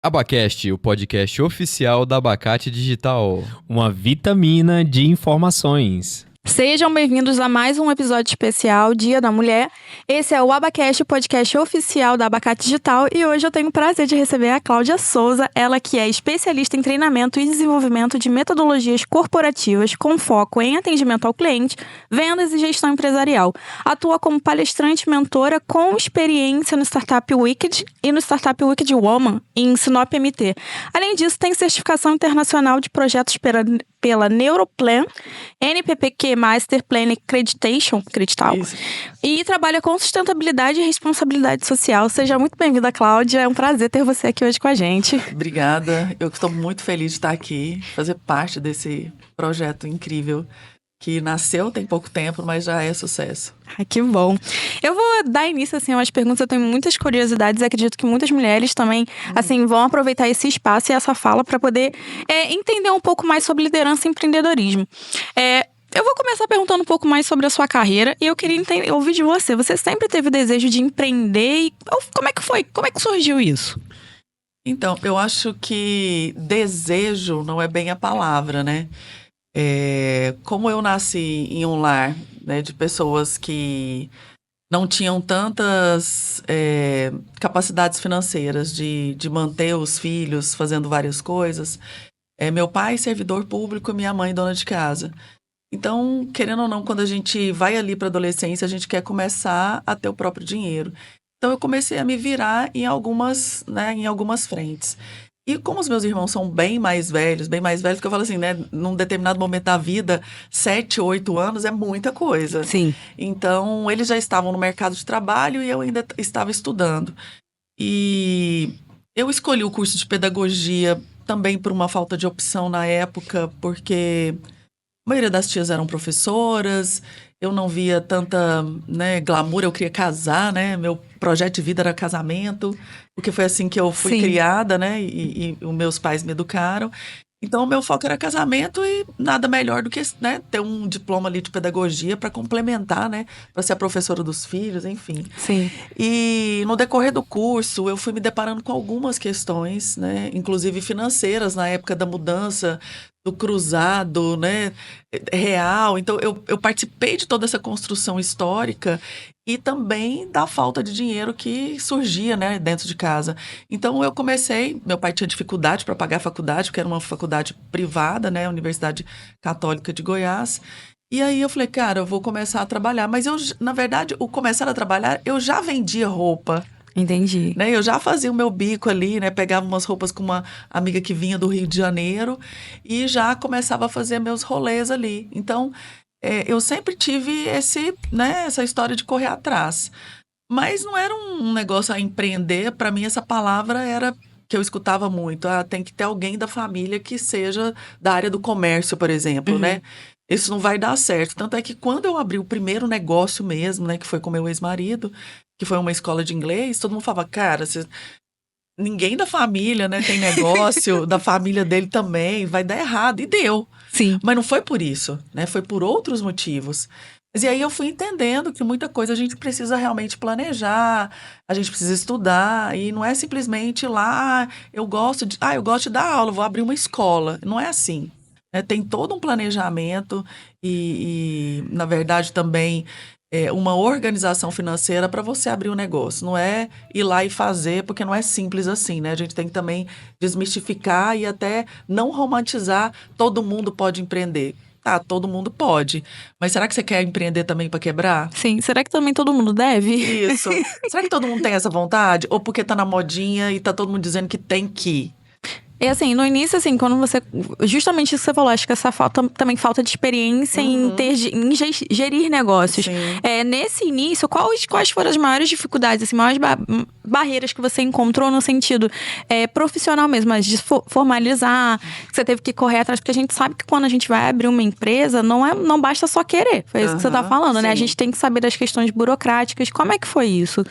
Abacast, o podcast oficial da Abacate Digital. Uma vitamina de informações. Sejam bem-vindos a mais um episódio especial Dia da Mulher. Esse é o Abacast, o podcast oficial da Abacate Digital, e hoje eu tenho o prazer de receber a Cláudia Souza, ela que é especialista em treinamento e desenvolvimento de metodologias corporativas com foco em atendimento ao cliente, vendas e gestão empresarial. Atua como palestrante e mentora com experiência no Startup Wicked e no Startup Wicked Woman em Sinop MT. Além disso, tem certificação internacional de projetos pela Neuroplan, NPPQ Master Plan Accreditation, e trabalha com sustentabilidade e responsabilidade social. Seja muito bem-vinda, Cláudia. É um prazer ter você aqui hoje com a gente. Obrigada. Eu estou muito feliz de estar aqui, fazer parte desse projeto incrível que nasceu tem pouco tempo, mas já é sucesso. Ai, que bom. Eu vou dar início, às perguntas. Eu tenho muitas curiosidades. Acredito que muitas mulheres também, vão aproveitar esse espaço e essa fala para poder entender um pouco mais sobre liderança e empreendedorismo. Eu vou começar perguntando um pouco mais sobre a sua carreira e eu queria ouvir de você. Você sempre teve o desejo de empreender? Como é que foi? Como é que surgiu isso? Então, eu acho que desejo não é bem a palavra, né? Como eu nasci em um lar, né, de pessoas que não tinham tantas capacidades financeiras de manter os filhos fazendo várias coisas. Meu pai, servidor público, e minha mãe, dona de casa. Então, querendo ou não, quando a gente vai ali para a adolescência, a gente quer começar a ter o próprio dinheiro. Então, eu comecei a me virar em algumas frentes. E como os meus irmãos são bem mais velhos, que eu falo assim, né? Num determinado momento da vida, 7, 8 anos é muita coisa. Sim. Então, eles já estavam no mercado de trabalho e eu ainda estava estudando. E eu escolhi o curso de pedagogia também por uma falta de opção na época, porque a maioria das tias eram professoras, eu não via tanta, né, glamour, eu queria casar, né? Meu projeto de vida era casamento, porque foi assim que eu fui criada, né? E os meus pais me educaram. Então, o meu foco era casamento e nada melhor do que, né, ter um diploma ali de pedagogia para complementar, né? Para ser a professora dos filhos, enfim. Sim. E no decorrer do curso, eu fui me deparando com algumas questões, né? Inclusive financeiras, na época da mudança do cruzado, né, real. Então, eu participei de toda essa construção histórica e também da falta de dinheiro que surgia, né, dentro de casa. Então, eu comecei, meu pai tinha dificuldade para pagar a faculdade, porque era uma faculdade privada, né, Universidade Católica de Goiás. E aí eu falei, cara, eu vou começar a trabalhar. Mas eu, na verdade, o começar a trabalhar, eu já vendia roupa. Entendi. Né? Eu já fazia o meu bico ali, né? Pegava umas roupas com uma amiga que vinha do Rio de Janeiro e já começava a fazer meus rolês ali. Então, eu sempre tive essa história de correr atrás. Mas não era um negócio a empreender. Para mim, essa palavra era que eu escutava muito. Tem que ter alguém da família que seja da área do comércio, por exemplo, né? Isso não vai dar certo. Tanto é que quando eu abri o primeiro negócio mesmo, né? Que foi com meu ex-marido, que foi uma escola de inglês, todo mundo falava, cara, ninguém da família, né, tem negócio, da família dele também, vai dar errado. E deu. Sim. Mas não foi por isso, né? Foi por outros motivos. E aí eu fui entendendo que muita coisa a gente precisa realmente planejar, a gente precisa estudar, e não é simplesmente ir lá, eu gosto de dar aula, vou abrir uma escola. Não é assim. Tem todo um planejamento e na verdade, também uma organização financeira para você abrir um negócio. Não é ir lá e fazer, porque não é simples assim, né? A gente tem que também desmistificar e até não romantizar. Todo mundo pode empreender. Tá, todo mundo pode. Mas será que você quer empreender também para quebrar? Sim. Será que também todo mundo deve? Isso. Será que todo mundo tem essa vontade? Ou porque tá na modinha e tá todo mundo dizendo que tem que? E assim, no início, quando você... Justamente isso que você falou, acho que essa falta de experiência em gerir negócios. Nesse início, quais foram as maiores dificuldades, maiores barreiras que você encontrou no sentido profissional mesmo, mas de formalizar, que você teve que correr atrás? Porque a gente sabe que quando a gente vai abrir uma empresa, não basta só querer. Foi isso que você tá falando, né? A gente tem que saber das questões burocráticas. Como é que foi isso?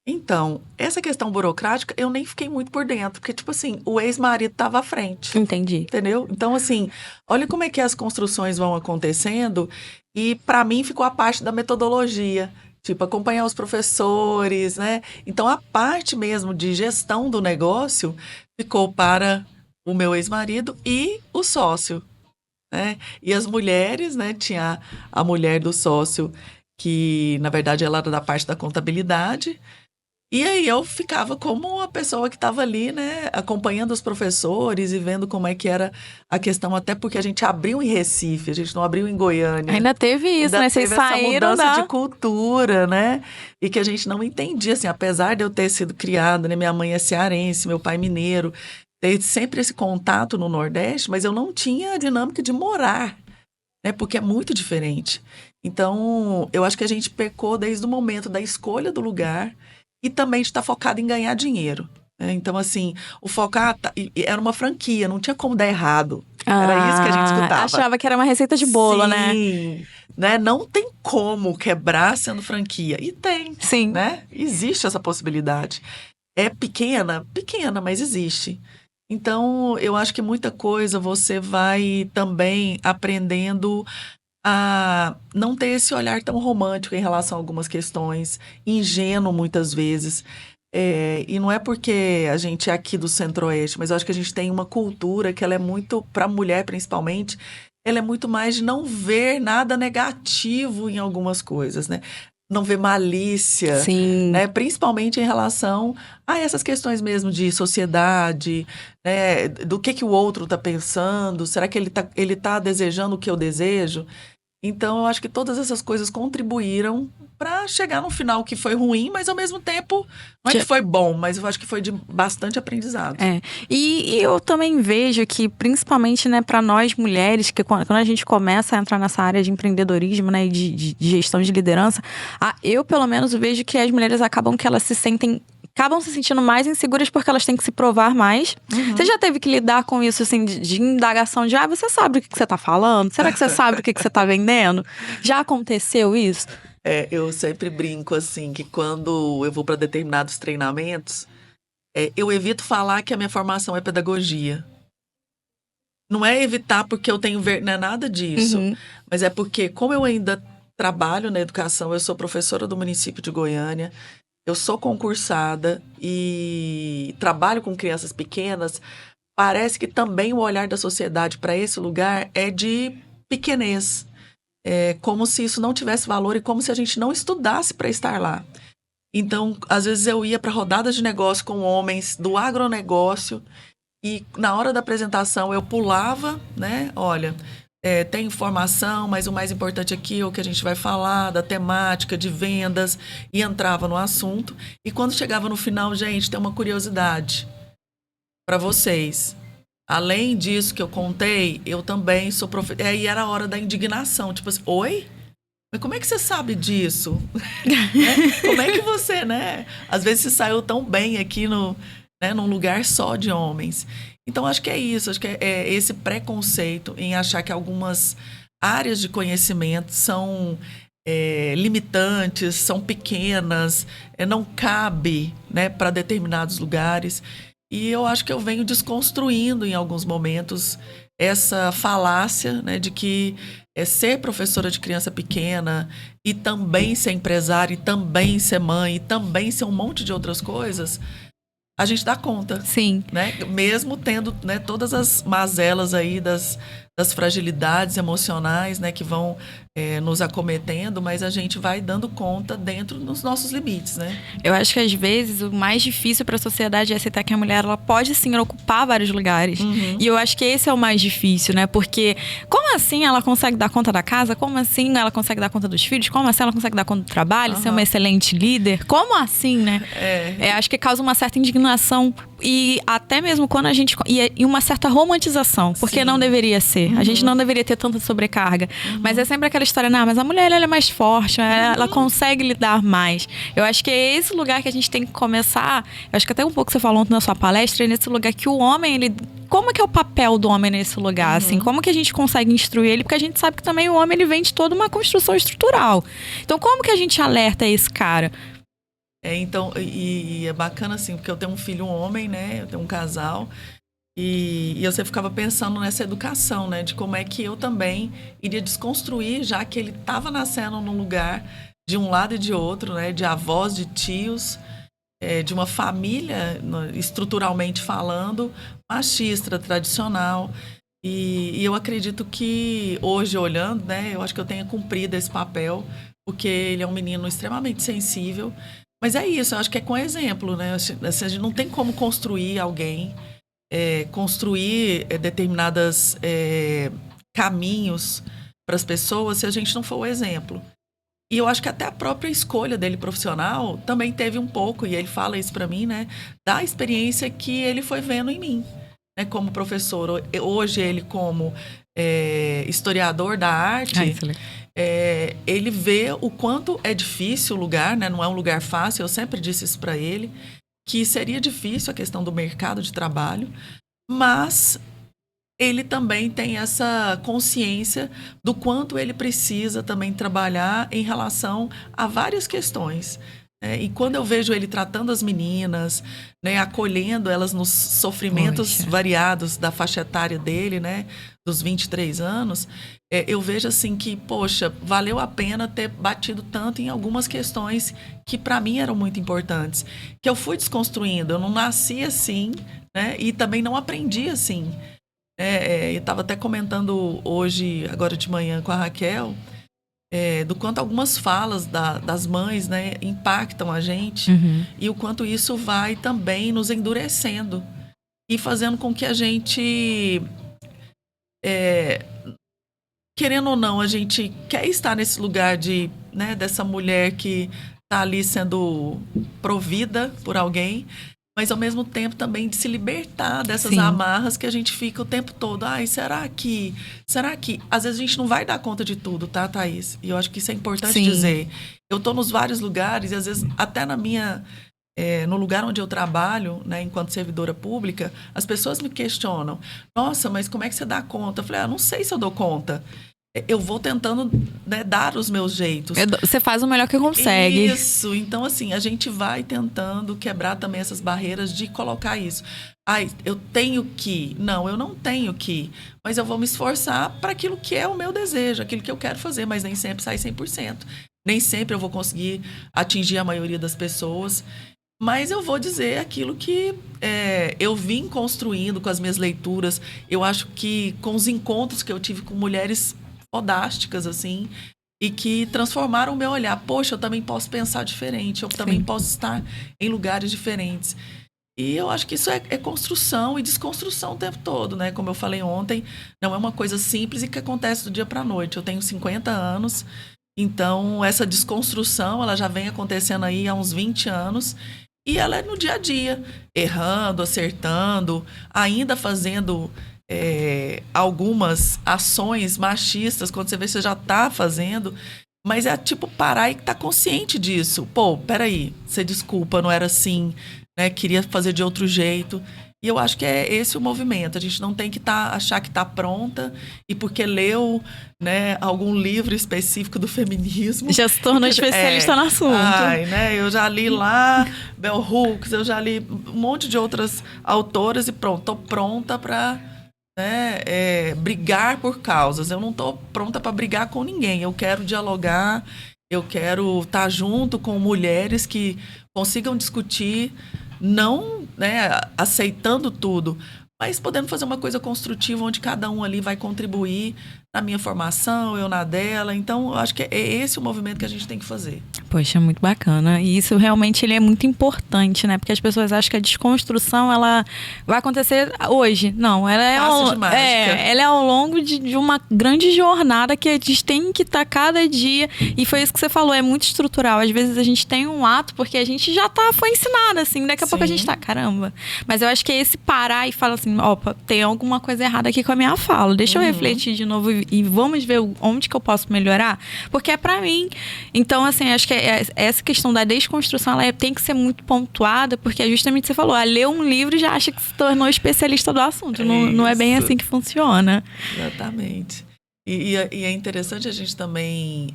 Então, essa questão burocrática, eu nem fiquei muito por dentro. Porque, tipo assim, o ex-marido estava à frente. Entendi. Entendeu? Então, assim, olha como é que as construções vão acontecendo. E, para mim, ficou a parte da metodologia. Tipo, acompanhar os professores, né? Então, a parte mesmo de gestão do negócio ficou para o meu ex-marido e o sócio, né? E as mulheres, né? Tinha a mulher do sócio, que na verdade ela era da parte da contabilidade. E aí eu ficava como a pessoa que estava ali, né, acompanhando os professores e vendo como é que era a questão, até porque a gente abriu em Recife, a gente não abriu em Goiânia. Ainda teve isso, Ainda né? Vocês teve essa saíram mudança da... de cultura, né? E que a gente não entendia, assim, apesar de eu ter sido criada, né? Minha mãe é cearense, meu pai mineiro, ter sempre esse contato no Nordeste, mas eu não tinha a dinâmica de morar, né? Porque é muito diferente. Então, eu acho que a gente pecou desde o momento da escolha do lugar e também de estar focado em ganhar dinheiro, né? Então, assim, o focar era uma franquia, não tinha como dar errado. Era isso que a gente escutava. Achava que era uma receita de bolo, né? Sim, né? Não tem como quebrar sendo franquia. E tem, Sim. né? Existe essa possibilidade. É pequena, mas existe. Então, eu acho que muita coisa você vai também aprendendo a não ter esse olhar tão romântico em relação a algumas questões, ingênuo muitas vezes. E não é porque a gente é aqui do Centro-Oeste, mas eu acho que a gente tem uma cultura que ela é muito, para a mulher principalmente, ela é muito mais de não ver nada negativo em algumas coisas, né? Não ver malícia, Sim. né? Principalmente em relação a essas questões mesmo de sociedade, né? Do que o outro está pensando, será que ele tá desejando o que eu desejo? Então, eu acho que todas essas coisas contribuíram para chegar no final que foi ruim, mas ao mesmo tempo, não é que foi bom, mas eu acho que foi de bastante aprendizado. E eu também vejo que, principalmente, né, para nós mulheres, que quando a gente começa a entrar nessa área de empreendedorismo, né, e de gestão de liderança, eu pelo menos vejo que as mulheres acabam se sentindo mais inseguras porque elas têm que se provar mais. Uhum. Você já teve que lidar com isso, assim, de indagação de, você sabe o que você tá falando? Será que você sabe o que você tá vendendo? Já aconteceu isso? Eu sempre brinco, assim, que quando eu vou para determinados treinamentos, eu evito falar que a minha formação é pedagogia. Não é evitar porque eu tenho não é nada disso. Uhum. Mas é porque, como eu ainda trabalho na educação, eu sou professora do município de Goiânia, eu sou concursada e trabalho com crianças pequenas, parece que também o olhar da sociedade para esse lugar é de pequenez. É como se isso não tivesse valor e como se a gente não estudasse para estar lá. Então, às vezes eu ia para rodadas de negócio com homens do agronegócio e na hora da apresentação eu pulava, né? Olha, tem informação, mas o mais importante aqui é o que a gente vai falar, da temática, de vendas, e entrava no assunto. E quando chegava no final, gente, tem uma curiosidade para vocês. Além disso que eu contei, eu também sou professora. Aí era a hora da indignação, tipo assim, oi? Mas como é que você sabe disso? Como é que você, né? Às vezes você saiu tão bem aqui num lugar só de homens. Então, acho que é isso. Acho que é esse preconceito em achar que algumas áreas de conhecimento são limitantes, são pequenas, não cabe, né, para determinados lugares. E eu acho que eu venho desconstruindo em alguns momentos essa falácia, né, de que ser professora de criança pequena e também ser empresária, e também ser mãe, e também ser um monte de outras coisas, a gente dá conta. Sim. Né? Mesmo tendo, né, todas as mazelas aí das fragilidades emocionais, né, que vão nos acometendo, mas a gente vai dando conta dentro dos nossos limites, né? Eu acho que às vezes o mais difícil para a sociedade é aceitar que a mulher ela pode sim ocupar vários lugares. Uhum. E eu acho que esse é o mais difícil, né? Porque como assim ela consegue dar conta da casa? Como assim ela consegue dar conta dos filhos? Como assim ela consegue dar conta do trabalho? Uhum. Ser uma excelente líder? Como assim, né? Acho que causa uma certa indignação e até mesmo quando a gente... E uma certa romantização, porque sim, não deveria ser. Uhum. A gente não deveria ter tanta sobrecarga. Uhum. Mas é sempre aquela história, mas a mulher ela é mais forte, ela consegue lidar mais. Eu acho que é esse lugar que a gente tem que começar. Eu acho que até um pouco você falou ontem na sua palestra, é nesse lugar que o homem, como que é o papel do homem nesse lugar? Uhum. Assim, como que a gente consegue instruir ele? Porque a gente sabe que também o homem ele vem de toda uma construção estrutural. Então, como que a gente alerta esse cara? Então, e é bacana assim, porque eu tenho um filho, um homem, né? Eu tenho um casal. E eu sempre ficava pensando nessa educação, né? De como é que eu também iria desconstruir, já que ele estava nascendo num lugar de um lado e de outro, né? De avós, de tios. de uma família, estruturalmente falando, machista, tradicional. E eu acredito que hoje, olhando, né, eu acho que eu tenho cumprido esse papel, porque ele é um menino extremamente sensível. Mas é isso, eu acho que é com exemplo, né? Assim, a gente não tem como construir alguém, construir determinados caminhos para as pessoas se a gente não for o exemplo. E eu acho que até a própria escolha dele profissional também teve um pouco, e ele fala isso para mim, né? Da experiência que ele foi vendo em mim, né? Como professor. Hoje ele como historiador da arte, ele vê o quanto é difícil o lugar, né? Não é um lugar fácil, eu sempre disse isso para ele, que seria difícil a questão do mercado de trabalho, mas ele também tem essa consciência do quanto ele precisa também trabalhar em relação a várias questões. E quando eu vejo ele tratando as meninas, né, acolhendo elas nos sofrimentos variados da faixa etária dele, né, dos 23 anos, eu vejo assim que, poxa, valeu a pena ter batido tanto em algumas questões que para mim eram muito importantes, que eu fui desconstruindo. Eu não nasci assim, né, e também não aprendi assim. Eu estava até comentando hoje, agora de manhã, com a Raquel, do quanto algumas falas das mães, né, impactam a gente, e o quanto isso vai também nos endurecendo e fazendo com que a gente, querendo ou não, a gente quer estar nesse lugar né, dessa mulher que está ali sendo provida por alguém, mas ao mesmo tempo também de se libertar dessas amarras que a gente fica o tempo todo. Ai, será que... Às vezes a gente não vai dar conta de tudo, tá, Thaís? E eu acho que isso é importante dizer. Eu tô nos vários lugares e às vezes até no lugar onde eu trabalho, né, enquanto servidora pública, as pessoas me questionam. Nossa, mas como é que você dá conta? Eu falei, não sei se eu dou conta. Eu vou tentando, né, dar os meus jeitos. Você faz o melhor que consegue. Isso. Então, assim, a gente vai tentando quebrar também essas barreiras de colocar isso. Ai, eu tenho que. Não, eu não tenho que. Mas eu vou me esforçar para aquilo que é o meu desejo, aquilo que eu quero fazer, mas nem sempre sai 100%. Nem sempre eu vou conseguir atingir a maioria das pessoas. Mas eu vou dizer aquilo que eu vim construindo com as minhas leituras. Eu acho que com os encontros que eu tive com mulheres fodásticas, assim, e que transformaram o meu olhar. Poxa, eu também posso pensar diferente, eu também posso estar em lugares diferentes. E eu acho que isso é construção e desconstrução o tempo todo, né? Como eu falei ontem, não é uma coisa simples e que acontece do dia para a noite. Eu tenho 50 anos, então essa desconstrução, ela já vem acontecendo aí há uns 20 anos, e ela é no dia a dia, errando, acertando, ainda fazendo algumas ações machistas, quando você vê que você já está fazendo, mas é tipo parar e estar consciente disso. Pô, peraí, você desculpa, não era assim, né? Queria fazer de outro jeito. E eu acho que é esse o movimento. A gente não tem que achar que está pronta e porque leu, né, algum livro específico do feminismo. Já se tornou especialista no assunto. Ai, né? Eu já li lá Bell Hooks, eu já li um monte de outras autoras e pronto, estou pronta para... brigar por causas. Eu não estou pronta para brigar com ninguém. Eu quero dialogar, eu quero estar junto com mulheres que consigam discutir, não, né, aceitando tudo, mas podendo fazer uma coisa construtiva onde cada um ali vai contribuir na minha formação, eu na dela. Então, eu acho que é esse o movimento que a gente tem que fazer. Poxa, muito bacana. E isso realmente ele é muito importante, né? Porque as pessoas acham que a desconstrução, ela vai acontecer hoje. Não, ela é ela é ao longo de uma grande jornada que a gente tem que estar cada dia. E foi isso que você falou, é muito estrutural. Às vezes a gente tem um ato porque a gente já foi ensinada, assim. Daqui a pouco a gente tá, caramba. Mas eu acho que é esse parar e falar assim, opa, tem alguma coisa errada aqui com a minha fala. Deixa eu refletir de novo e vamos ver onde que eu posso melhorar, porque é pra mim. Então, assim, acho que essa questão da desconstrução, ela tem que ser muito pontuada, porque é justamente o que você falou, ler um livro já acha que se tornou especialista do assunto. Não é bem assim que funciona. Exatamente. E é interessante a gente também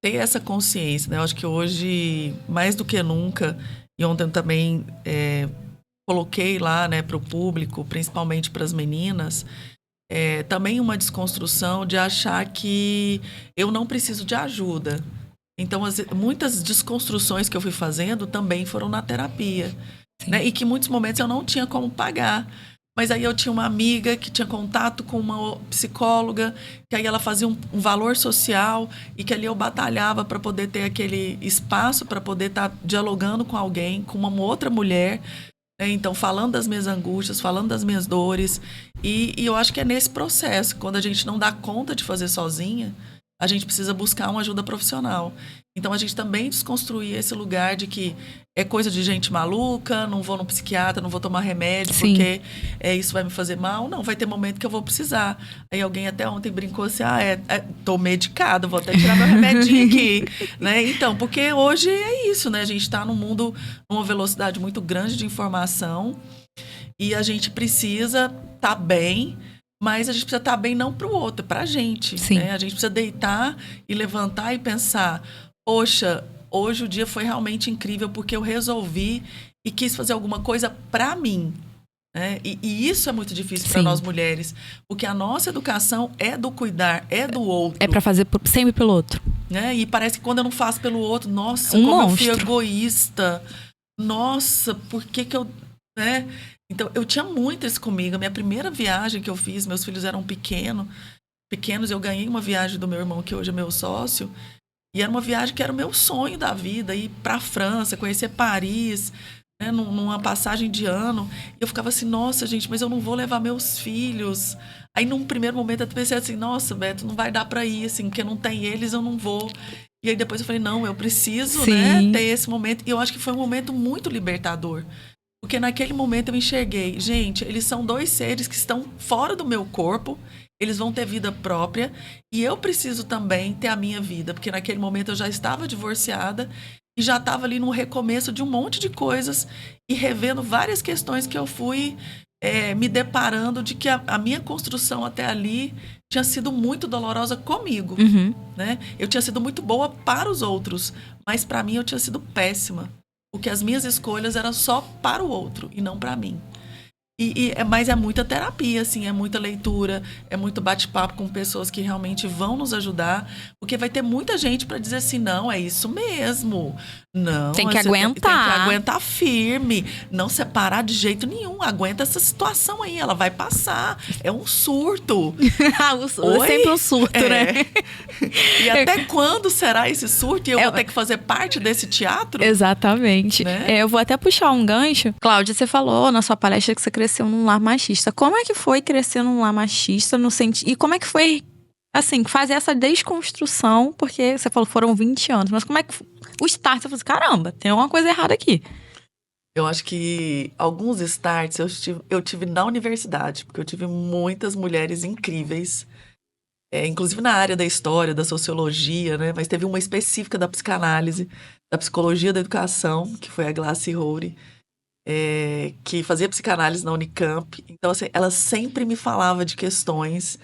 ter essa consciência, né? Eu acho que hoje, mais do que nunca, e ontem também coloquei lá, né, para o público, principalmente para as meninas, também uma desconstrução de achar que eu não preciso de ajuda. Então, muitas desconstruções que eu fui fazendo também foram na terapia. Né? E que em muitos momentos eu não tinha como pagar. Mas aí eu tinha uma amiga que tinha contato com uma psicóloga, que aí ela fazia um valor social e que ali eu batalhava para poder ter aquele espaço, para poder estar dialogando com alguém, com uma outra mulher, né? Então, falando das minhas angústias, falando das minhas dores. E eu acho que é nesse processo, quando a gente não dá conta de fazer sozinha, a gente precisa buscar uma ajuda profissional. Então, a gente também desconstruir esse lugar de que é coisa de gente maluca, não vou no psiquiatra, não vou tomar remédio, Sim. porque isso vai me fazer mal. Não, vai ter momento que eu vou precisar. Aí alguém até ontem brincou assim, tô medicada, vou até tirar meu remedinho aqui. Né? Então, porque hoje é isso, né? A gente está num mundo, numa velocidade muito grande de informação e a gente precisa estar bem, mas a gente precisa estar bem não para o outro, para a gente. Né? A gente precisa deitar e levantar e pensar, poxa, hoje o dia foi realmente incrível porque eu resolvi e quis fazer alguma coisa para mim. Né? E isso é muito difícil para nós mulheres, porque a nossa educação é do cuidar, é do outro. É para fazer sempre pelo outro. Né? E parece que quando eu não faço pelo outro, nossa, como monstro. Eu fui egoísta. Nossa, por que eu... Né? Então, eu tinha muito isso comigo. A minha primeira viagem que eu fiz, meus filhos eram pequenos, eu ganhei uma viagem do meu irmão, que hoje é meu sócio, e era uma viagem que era o meu sonho da vida, ir para a França, conhecer Paris, né, numa passagem de ano. E eu ficava assim, nossa, gente, mas eu não vou levar meus filhos. Aí, num primeiro momento, eu pensei assim, nossa, Beto, não vai dar para ir, assim, porque não tem eles, eu não vou. E aí, depois eu falei, não, eu preciso, né, ter esse momento. E eu acho que foi um momento muito libertador. Porque naquele momento eu enxerguei, gente, eles são dois seres que estão fora do meu corpo, eles vão ter vida própria e eu preciso também ter a minha vida, porque naquele momento eu já estava divorciada e já estava ali no recomeço de um monte de coisas e revendo várias questões que eu fui me deparando de que a minha construção até ali tinha sido muito dolorosa comigo. Né? Eu tinha sido muito boa para os outros, mas para mim eu tinha sido péssima. Porque as minhas escolhas eram só para o outro e não para mim. Mas é muita terapia, assim, é muita leitura, é muito bate-papo com pessoas que realmente vão nos ajudar, porque vai ter muita gente para dizer assim, não, é isso mesmo. Não, tem que aguentar. Tem que aguentar firme, não separar de jeito nenhum. Aguenta essa situação aí, ela vai passar. É um surto. É sempre um surto, né? E até quando será esse surto? E eu vou ter que fazer parte desse teatro? Exatamente. Né? Eu vou até puxar um gancho. Cláudia, você falou na sua palestra que você cresceu num lar machista. Como é que foi crescer num lar machista? E como é que foi, assim, fazer essa desconstrução? Porque você falou, foram 20 anos. Mas como é que o start? Você falou assim, caramba, tem alguma coisa errada aqui. Eu acho que alguns starts eu tive na universidade, porque eu tive muitas mulheres incríveis, inclusive na área da história, da sociologia, né? Mas teve uma específica da psicanálise, da psicologia da educação, que foi a Glace Roure, que fazia psicanálise na Unicamp. Então, assim, ela sempre me falava de questões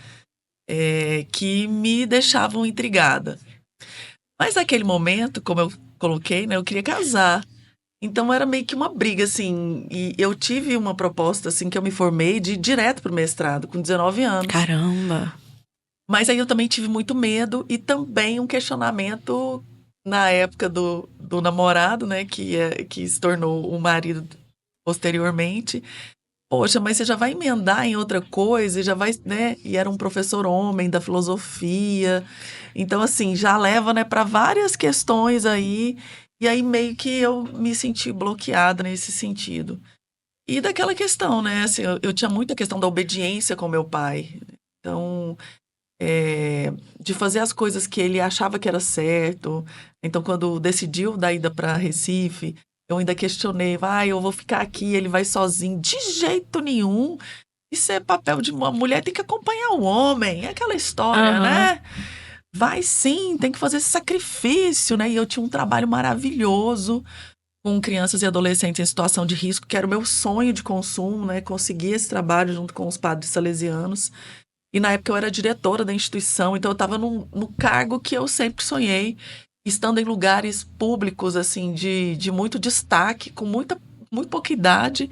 que me deixavam intrigada. Mas naquele momento, como eu coloquei, né, eu queria casar. Então era meio que uma briga, assim. E eu tive uma proposta, assim, que eu me formei de ir direto pro mestrado, com 19 anos. Caramba! Mas aí eu também tive muito medo e também um questionamento na época do namorado, né, que se tornou o marido posteriormente. Poxa, mas você já vai emendar em outra coisa, já vai, né? E era um professor homem da filosofia. Então, assim, já leva, né, para várias questões aí. E aí meio que eu me senti bloqueada nesse sentido. E daquela questão, né? Assim, eu tinha muita questão da obediência com meu pai. Então, de fazer as coisas que ele achava que era certo. Então, quando decidiu da ida para Recife, eu ainda questionei, eu vou ficar aqui, ele vai sozinho. De jeito nenhum. Isso é papel de uma mulher, tem que acompanhar o homem. É aquela história, né? Vai sim, tem que fazer esse sacrifício, né? E eu tinha um trabalho maravilhoso com crianças e adolescentes em situação de risco, que era o meu sonho de consumo, né? Conseguir esse trabalho junto com os padres salesianos. E na época eu era diretora da instituição, então eu estava no cargo que eu sempre sonhei, estando em lugares públicos, assim, de muito destaque, com muito pouca idade.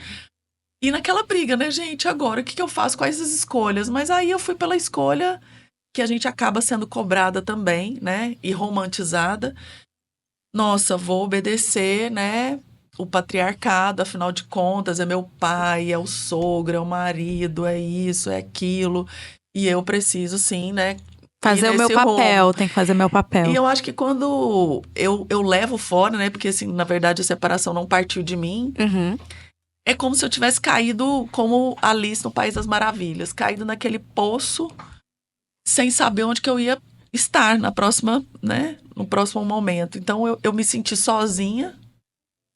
E naquela briga, né, gente? Agora, o que eu faço? Quais as escolhas? Mas aí eu fui pela escolha que a gente acaba sendo cobrada também, né? E romantizada, nossa, vou obedecer, né? O patriarcado, afinal de contas, é meu pai, é o sogro, é o marido, é isso, é aquilo. E eu preciso, sim, né? Fazer ir o meu nesse papel, rumo. tem que fazer meu papel. E eu acho que quando eu levo fora, né? Porque, assim, na verdade, a separação não partiu de mim. Uhum. É como se eu tivesse caído como Alice no País das Maravilhas. Caído naquele poço, sem saber onde que eu ia estar na próxima, né? No próximo momento. Então, eu me senti sozinha.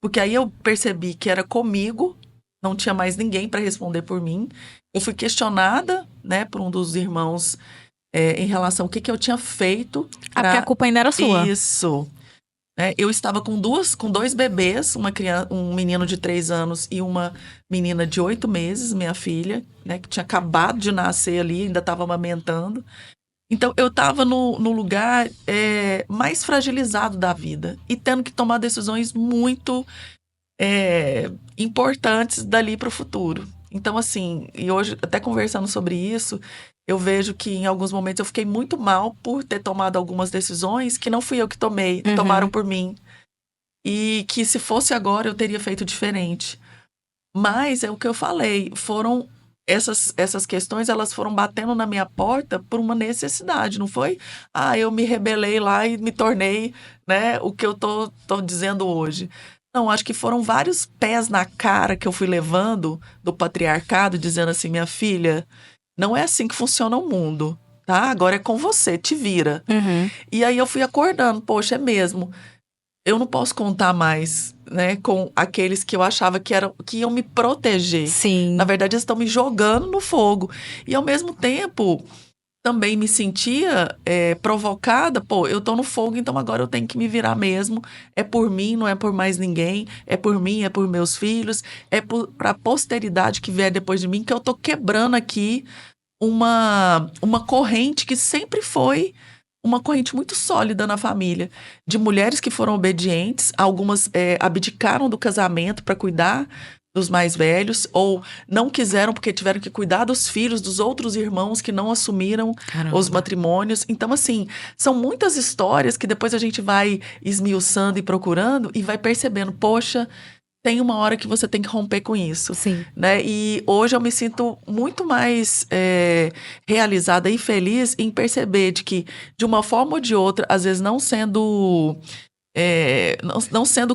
Porque aí eu percebi que era comigo, não tinha mais ninguém para responder por mim. Eu fui questionada, né, por um dos irmãos em relação ao que eu tinha feito. Porque a culpa ainda era sua. Isso. Eu estava com dois bebês, um menino de 3 anos e uma menina de 8 meses, minha filha, né, que tinha acabado de nascer ali, ainda estava amamentando. Então, eu estava no lugar mais fragilizado da vida e tendo que tomar decisões muito importantes dali para o futuro. Então, assim, e hoje, até conversando sobre isso, eu vejo que em alguns momentos eu fiquei muito mal por ter tomado algumas decisões que não fui eu que tomei, tomaram por mim. E que se fosse agora eu teria feito diferente. Mas é o que eu falei, foram essas questões, elas foram batendo na minha porta por uma necessidade, não foi? Eu me rebelei lá e me tornei, né, o que eu tô dizendo hoje. Não, acho que foram vários pés na cara que eu fui levando do patriarcado, dizendo assim, minha filha, não é assim que funciona o mundo, tá? Agora é com você, te vira. E aí eu fui acordando, poxa, é mesmo. Eu não posso contar mais, né, com aqueles que eu achava que iam me proteger. Sim. Na verdade, eles estão me jogando no fogo. E ao mesmo tempo, também me sentia provocada. Pô, eu tô no fogo, então agora eu tenho que me virar mesmo. É por mim, não é por mais ninguém. É por mim, é por meus filhos. É pra posteridade que vier depois de mim, que eu tô quebrando aqui uma corrente que sempre foi uma corrente muito sólida na família, de mulheres que foram obedientes, algumas abdicaram do casamento para cuidar dos mais velhos, ou não quiseram porque tiveram que cuidar dos filhos dos outros irmãos que não assumiram os matrimônios. Então, assim, são muitas histórias que depois a gente vai esmiuçando e procurando e vai percebendo, poxa, tem uma hora que você tem que romper com isso. Sim. Né? E hoje eu me sinto muito mais realizada e feliz em perceber de que, de uma forma ou de outra, às vezes não sendo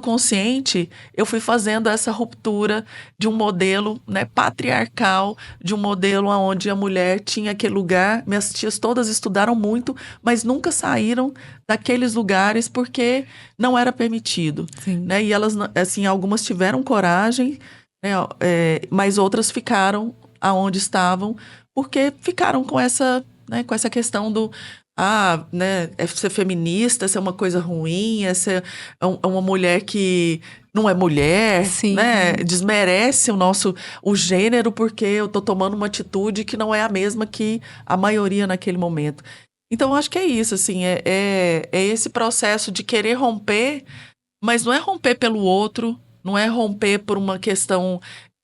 consciente, eu fui fazendo essa ruptura de um modelo, né, patriarcal, de um modelo onde a mulher tinha aquele lugar. Minhas tias todas estudaram muito, mas nunca saíram daqueles lugares porque não era permitido. Sim. Né? E elas, assim, algumas tiveram coragem, né, mas outras ficaram aonde estavam porque ficaram com essa, né, com essa questão do né, ser feminista, ser uma coisa ruim, ser uma mulher que não é mulher, Sim. Né? Desmerece o gênero porque eu tô tomando uma atitude que não é a mesma que a maioria naquele momento. Então, eu acho que é isso, assim, é esse processo de querer romper, mas não é romper pelo outro, não é romper por uma questão,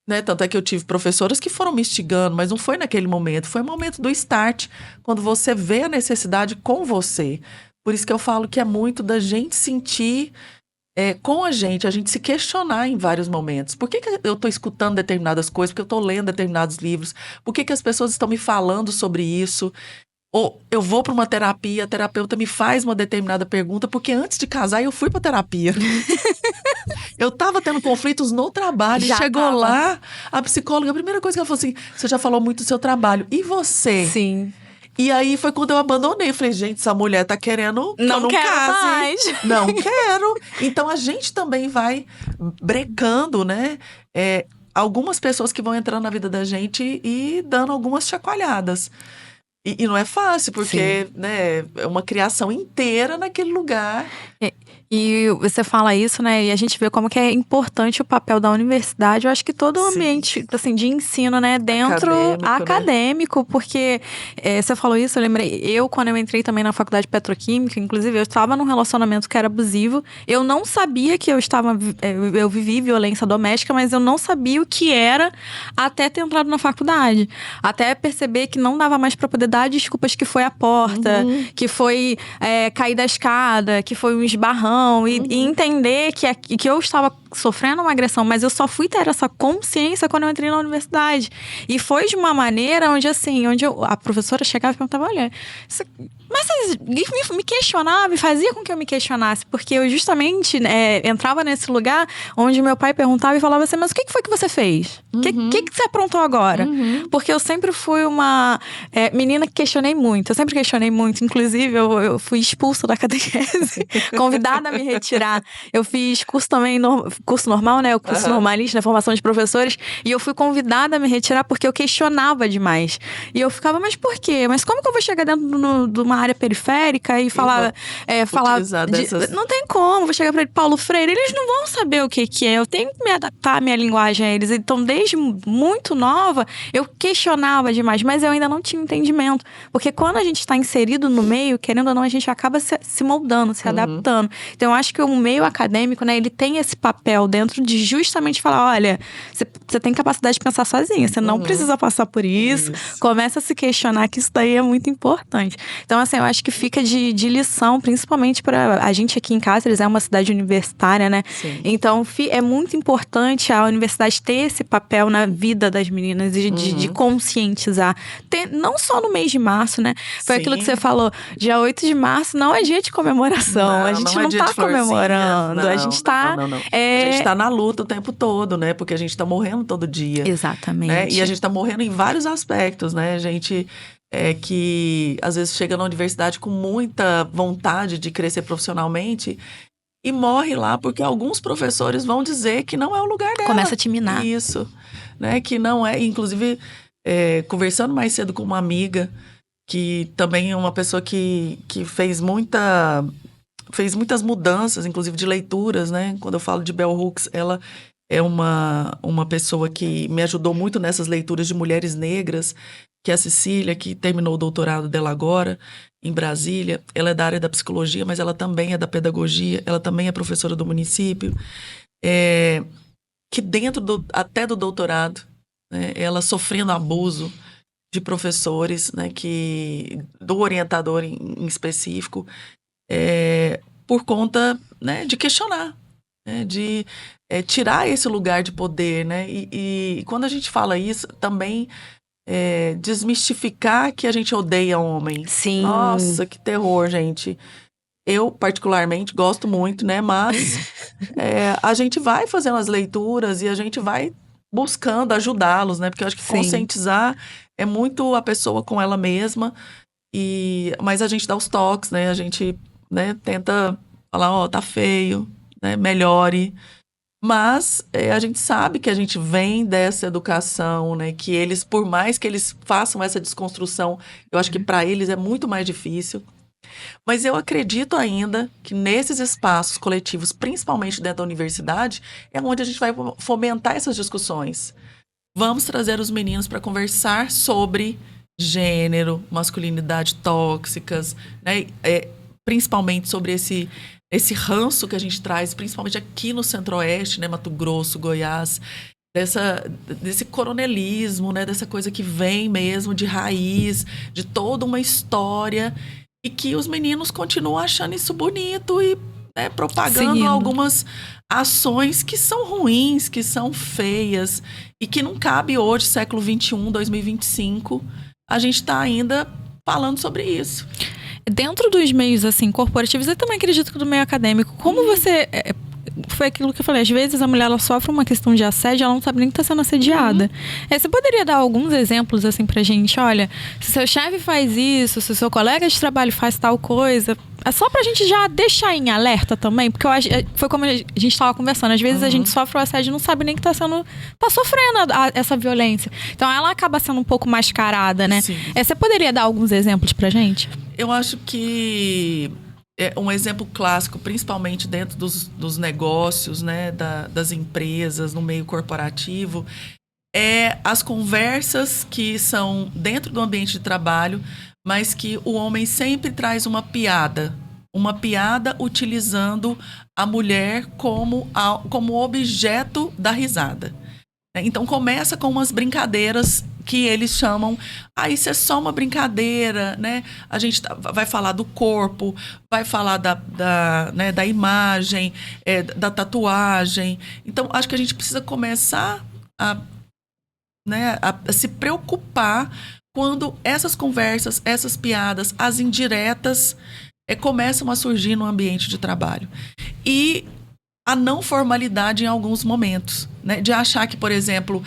né? Tanto é que eu tive professoras que foram me instigando, mas não foi naquele momento, foi o momento do start, quando você vê a necessidade com você. Por isso que eu falo que é muito da gente sentir com a gente se questionar em vários momentos. Por que eu estou escutando determinadas coisas? Por que eu estou lendo determinados livros? Por que as pessoas estão me falando sobre isso? Ou eu vou para uma terapia, a terapeuta me faz uma determinada pergunta, porque antes de casar eu fui para terapia. Eu tava tendo conflitos no trabalho, Já e chegou tava. lá, a psicóloga, a primeira coisa que ela falou assim, você já falou muito do seu trabalho, e você? Sim. E aí foi quando eu abandonei, eu falei, gente, essa mulher tá querendo que eu não quero case. mais. Não quero. Então a gente também vai brecando, né? Algumas pessoas que vão entrando na vida da gente e dando algumas chacoalhadas. E não é fácil, porque, né, é uma criação inteira naquele lugar. E você fala isso, né? E a gente vê como que é importante o papel da universidade. Eu acho que todo o ambiente, assim, de ensino, né? Dentro acadêmico, né? Porque você falou isso, eu lembrei. Quando eu entrei também na faculdade de petroquímica, inclusive, eu estava num relacionamento que era abusivo. Eu não sabia que eu vivi violência doméstica, mas eu não sabia o que era até ter entrado na faculdade. Até perceber que não dava mais pra poder dar desculpas que foi a porta, que foi cair da escada, que foi um esbarrão. agressão e entender que eu estava sofrendo uma agressão, mas eu só fui ter essa consciência quando eu entrei na universidade. E foi de uma maneira onde, assim, a professora chegava e perguntava, olha, mas me questionava, fazia com que eu me questionasse, porque eu justamente entrava nesse lugar onde meu pai perguntava e falava assim, mas o que foi que você fez? O que você aprontou agora? Porque eu sempre fui uma menina que questionei muito, eu sempre questionei muito, inclusive eu fui expulsa da catequese, convidada a me retirar. Eu fiz curso também, curso normal, né? O curso normalista, né? Formação de professores. E eu fui convidada a me retirar porque eu questionava demais. E eu ficava, mas por quê? Mas como que eu vou chegar dentro de uma área periférica e falar... Não tem como. Vou chegar pra ele, Paulo Freire. Eles não vão saber o que é. Eu tenho que me adaptar a minha linguagem a eles. Então, desde muito nova, eu questionava demais. Mas eu ainda não tinha entendimento. Porque quando a gente está inserido no meio, querendo ou não, a gente acaba se moldando, se adaptando. Então, eu acho que o meio acadêmico, né? Ele tem esse papel dentro de justamente falar, olha, você tem capacidade de pensar sozinha, você não precisa passar por isso. Começa a se questionar que isso daí é muito importante. Então, assim, eu acho que fica de lição, principalmente para a gente aqui em Cáceres, é uma cidade universitária, né? Sim. Então, é muito importante a universidade ter esse papel na vida das meninas, de conscientizar. Não só no mês de março, né? Foi aquilo que você falou, dia 8 de março não é dia de comemoração, a gente não tá comemorando, a gente tá... A gente tá na luta o tempo todo, né? Porque a gente tá morrendo todo dia. Exatamente. Né? E a gente tá morrendo em vários aspectos, né? A gente que às vezes chega na universidade com muita vontade de crescer profissionalmente e morre lá porque alguns professores vão dizer que não é o lugar dela. Começa a te minar. Isso. Né? Que não é. Inclusive, conversando mais cedo com uma amiga, que também é uma pessoa que fez muitas mudanças, inclusive de leituras, né? Quando eu falo de Bell Hooks, ela é uma pessoa que me ajudou muito nessas leituras de mulheres negras, que é a Cecília, que terminou o doutorado dela agora, em Brasília. Ela é da área da psicologia, mas ela também é da pedagogia, ela também é professora do município. Que dentro até do doutorado, né, ela sofrendo abuso de professores, né, do orientador em específico, por conta, né, de questionar, né, de tirar esse lugar de poder, né, e quando a gente fala isso, também desmistificar que a gente odeia homem. Sim. Nossa, que terror, gente. Eu, particularmente, gosto muito, né, mas a gente vai fazendo as leituras e a gente vai buscando ajudá-los, né, porque eu acho que conscientizar é muito a pessoa com ela mesma, mas a gente dá os toques, né, a gente, né, tenta falar, tá feio, né, melhore, mas a gente sabe que a gente vem dessa educação, né, que eles, por mais que eles façam essa desconstrução, eu acho que para eles é muito mais difícil, mas eu acredito ainda que nesses espaços coletivos, principalmente dentro da universidade, é onde a gente vai fomentar essas discussões. Vamos trazer os meninos para conversar sobre gênero, masculinidade tóxicas, né? Principalmente sobre esse ranço que a gente traz, principalmente aqui no Centro-Oeste, né? Mato Grosso, Goiás, desse coronelismo, né? Dessa coisa que vem mesmo de raiz, de toda uma história, e que os meninos continuam achando isso bonito e propagando algumas ações que são ruins, que são feias e que não cabe hoje, século XXI, 2025, a gente está ainda falando sobre isso. Dentro dos meios assim corporativos, eu também acredito que do meio acadêmico, como você... Foi aquilo que eu falei, às vezes a mulher ela sofre uma questão de assédio, ela não sabe nem que está sendo assediada. Você poderia dar alguns exemplos assim pra gente? Olha, se seu chefe faz isso, se seu colega de trabalho faz tal coisa, é só pra gente já deixar em alerta também, porque eu acho, foi como a gente estava conversando, às vezes a gente sofre o assédio e não sabe nem que tá sofrendo essa violência. Então ela acaba sendo um pouco mascarada, né? Você poderia dar alguns exemplos pra gente? Eu acho que um exemplo clássico, principalmente dentro dos negócios, né, das empresas, no meio corporativo, as conversas que são dentro do ambiente de trabalho, mas que o homem sempre traz uma piada utilizando a mulher como objeto da risada. Então começa com umas brincadeiras que eles chamam, isso é só uma brincadeira, né? A gente vai falar do corpo, vai falar da imagem, da tatuagem. Então, acho que a gente precisa começar a se preocupar quando essas conversas, essas piadas, as indiretas começam a surgir no ambiente de trabalho. E a não formalidade em alguns momentos, né? De achar que, por exemplo,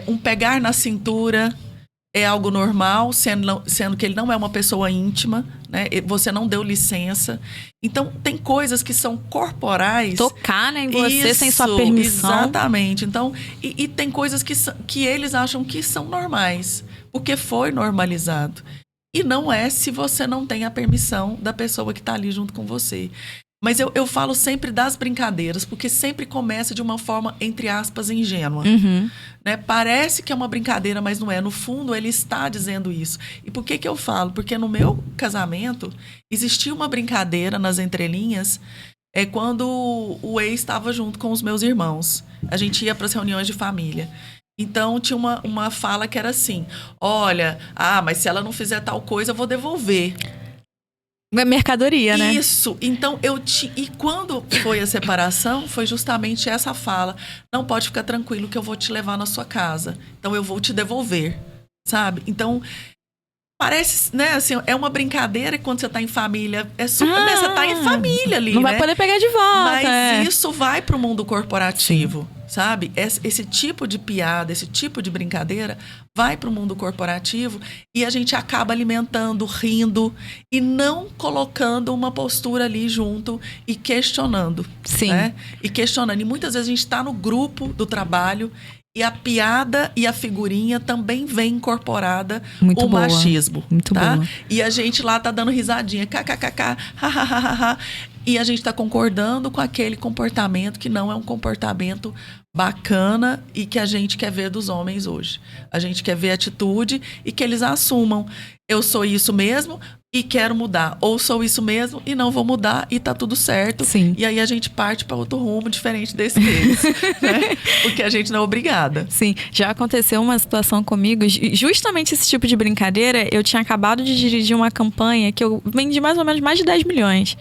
um pegar na cintura é algo normal, sendo que ele não é uma pessoa íntima, né? Você não deu licença. Então, tem coisas que são corporais. Tocar, né, em você sem sua permissão. Exatamente. Então, e tem coisas que eles acham que são normais, porque foi normalizado. E não é se você não tem a permissão da pessoa que está ali junto com você. Mas eu falo sempre das brincadeiras, porque sempre começa de uma forma, entre aspas, ingênua. Uhum. Né? Parece que é uma brincadeira, mas não é. No fundo, ele está dizendo isso. E por que eu falo? Porque no meu casamento, existia uma brincadeira nas entrelinhas, quando o ex estava junto com os meus irmãos. A gente ia para as reuniões de família. Então, tinha uma fala que era assim, olha, mas se ela não fizer tal coisa, eu vou devolver. Mercadoria, né? Isso. Então, e quando foi a separação, foi justamente essa fala. Não pode ficar tranquilo que eu vou te levar na sua casa. Então, eu vou te devolver, sabe? Então, parece, né, assim, é uma brincadeira e quando você tá em família, super, né, você tá em família ali, não né? vai poder pegar de volta. Mas isso vai pro mundo corporativo, sabe? Esse tipo de piada, esse tipo de brincadeira vai pro mundo corporativo e a gente acaba alimentando, rindo e não colocando uma postura ali junto e questionando. Sim. Né? E questionando. E muitas vezes a gente tá no grupo do trabalho e a piada e a figurinha também vem incorporada Muito o boa. machismo. Muito tá? boa. E a gente lá tá dando risadinha, kkkk, hahaha. E a gente tá concordando com aquele comportamento que não é um comportamento bacana e que a gente quer ver dos homens hoje. A gente quer ver atitude e que eles assumam. Eu sou isso mesmo e quero mudar. Ou sou isso mesmo e não vou mudar e tá tudo certo. Sim. E aí a gente parte para outro rumo diferente desse deles. Né? Porque a gente não é obrigada. Sim, já aconteceu uma situação comigo, justamente esse tipo de brincadeira. Eu tinha acabado de dirigir uma campanha que eu vendi mais ou menos mais de 10 milhões.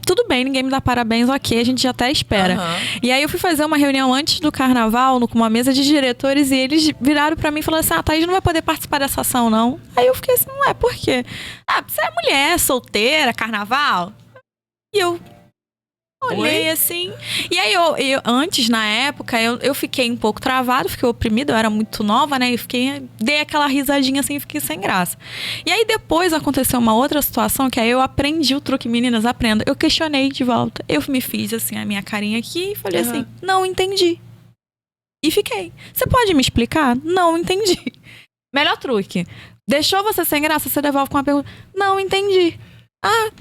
Tudo bem, ninguém me dá parabéns, ok, a gente já até espera. Uhum. E aí eu fui fazer uma reunião antes do carnaval, com uma mesa de diretores, e eles viraram pra mim e falaram assim, Thaís não vai poder participar dessa ação, não. Aí eu fiquei assim, não por quê? Você é mulher, solteira, carnaval? E eu olhei assim. E aí, eu antes, na época, eu fiquei um pouco travada, fiquei oprimida, eu era muito nova, né? E dei aquela risadinha assim e fiquei sem graça. E aí, depois aconteceu uma outra situação que aí eu aprendi o truque, meninas, aprenda. Eu questionei de volta. Eu me fiz assim, a minha carinha aqui e falei assim, não entendi. E fiquei. Você pode me explicar? Não entendi. Melhor truque. Deixou você sem graça, você devolve com uma pergunta. Não entendi.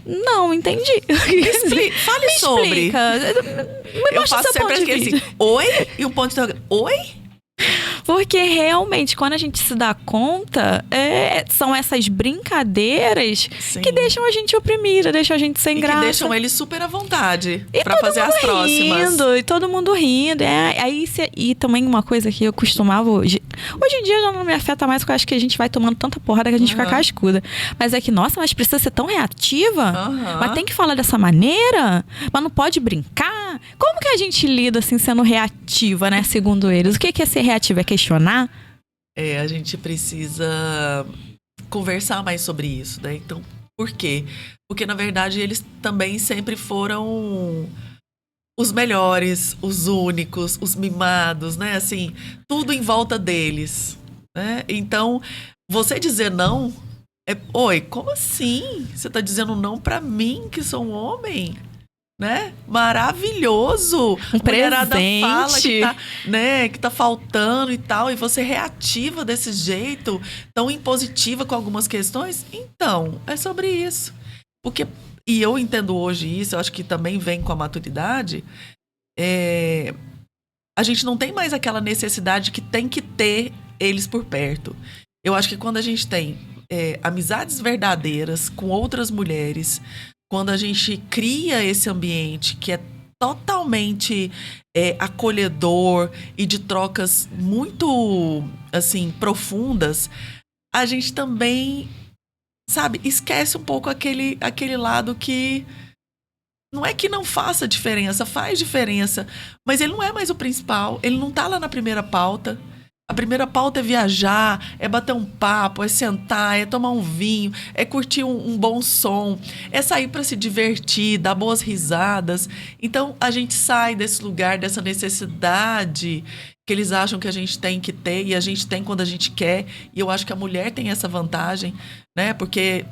Não entendi. Fale sobre. Explica. Eu faço sempre assim, oi? E um ponto de interrogação. Oi? Porque realmente, quando a gente se dá conta, são essas brincadeiras que deixam a gente oprimida, deixam a gente sem graça. Que deixam eles super à vontade pra fazer as próximas. E todo mundo rindo. E também uma coisa que eu costumava... Hoje em dia já não me afeta mais, porque eu acho que a gente vai tomando tanta porrada que a gente fica cascuda. Mas é que, nossa, mas precisa ser tão reativa? Mas tem que falar dessa maneira? Mas não pode brincar? Como que a gente lida, assim, sendo reativa, né? Segundo eles. O que é ser reativa? É questionar? A gente precisa conversar mais sobre isso, né? Então, por quê? Porque, na verdade, eles também sempre foram os melhores, os únicos, os mimados, né? Assim, tudo em volta deles, né? Então, você dizer não oi, como assim? Você tá dizendo não pra mim, que sou um homem? Né? Maravilhoso. Um presente. Fala que tá faltando e tal, e você reativa desse jeito, tão impositiva com algumas questões. Então, é sobre isso. Porque, e eu entendo hoje isso, eu acho que também vem com a maturidade, a gente não tem mais aquela necessidade que tem que ter eles por perto. Eu acho que quando a gente tem amizades verdadeiras com outras mulheres, quando a gente cria esse ambiente que é totalmente acolhedor e de trocas muito, assim, profundas, a gente também, sabe, esquece um pouco aquele lado que não é que não faça diferença, faz diferença, mas ele não é mais o principal, ele não tá lá na primeira pauta. A primeira pauta é viajar, é bater um papo, é sentar, é tomar um vinho, é curtir um bom som, é sair para se divertir, dar boas risadas. Então, a gente sai desse lugar, dessa necessidade que eles acham que a gente tem que ter e a gente tem quando a gente quer. E eu acho que a mulher tem essa vantagem, né? Porque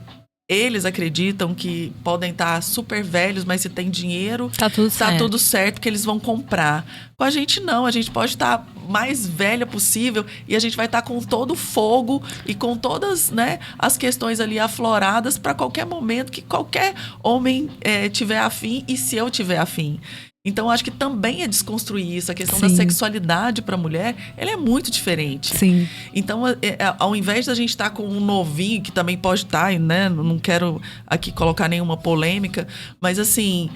eles acreditam que podem estar super velhos, mas se tem dinheiro, tá tudo certo que eles vão comprar. Com a gente não, a gente pode estar mais velha possível e a gente vai estar com todo o fogo e com todas, né, as questões ali afloradas para qualquer momento que qualquer homem tiver afim e se eu tiver afim. Então, acho que também é desconstruir isso. A questão da sexualidade para a mulher, ela é muito diferente. Sim. Então, ao invés da gente estar com um novinho, que também pode estar, né? Não quero aqui colocar nenhuma polêmica, mas assim,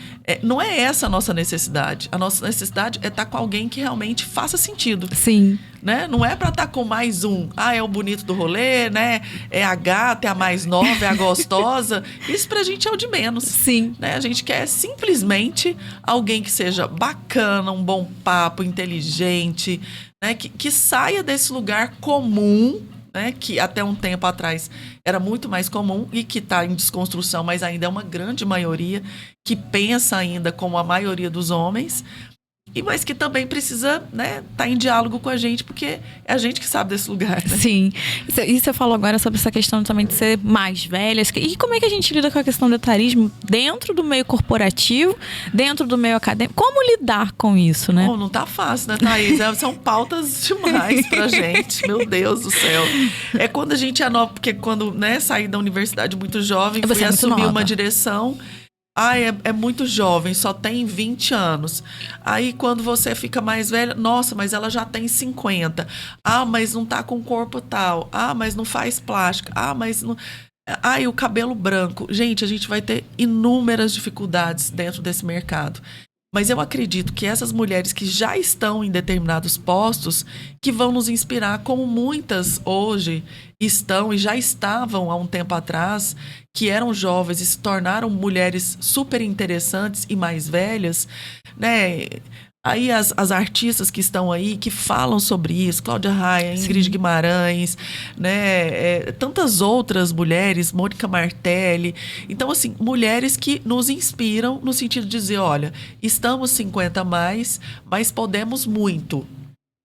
não é essa a nossa necessidade. A nossa necessidade é estar com alguém que realmente faça sentido. Sim. Né? Não é para estar com mais um. Ah, é o bonito do rolê, né? É a gata, é a mais nova, é a gostosa. Isso pra gente é o de menos. Sim. Né? A gente quer simplesmente alguém que seja bacana, um bom papo, inteligente, né? Que saia desse lugar comum, né? Que até um tempo atrás era muito mais comum e que está em desconstrução, mas ainda é uma grande maioria que pensa ainda como a maioria dos homens. Mas que também precisa, né, tá em diálogo com a gente, porque é a gente que sabe desse lugar, né? Sim. E você falou agora sobre essa questão também de ser mais velhas. E como é que a gente lida com a questão do etarismo dentro do meio corporativo, dentro do meio acadêmico? Como lidar com isso, né? Oh, não tá fácil, né, Thaís? São pautas demais pra gente. Meu Deus do céu. É quando a gente é nova, porque quando, né, saí da universidade muito jovem, fui assumir uma direção. É muito jovem, só tem 20 anos. Aí, quando você fica mais velha, nossa, mas ela já tem 50. Ah, mas não tá com corpo tal. Ah, mas não faz plástica. Ah, mas não... Ah, e o cabelo branco. Gente, a gente vai ter inúmeras dificuldades dentro desse mercado. Mas eu acredito que essas mulheres que já estão em determinados postos, que vão nos inspirar, como muitas hoje estão e já estavam há um tempo atrás, que eram jovens e se tornaram mulheres super interessantes e mais velhas, né? Aí as artistas que estão aí, que falam sobre isso, Cláudia Raia, Ingrid Guimarães, né? Tantas outras mulheres, Mônica Martelli. Então, assim, mulheres que nos inspiram no sentido de dizer, olha, estamos 50 a mais, mas podemos muito.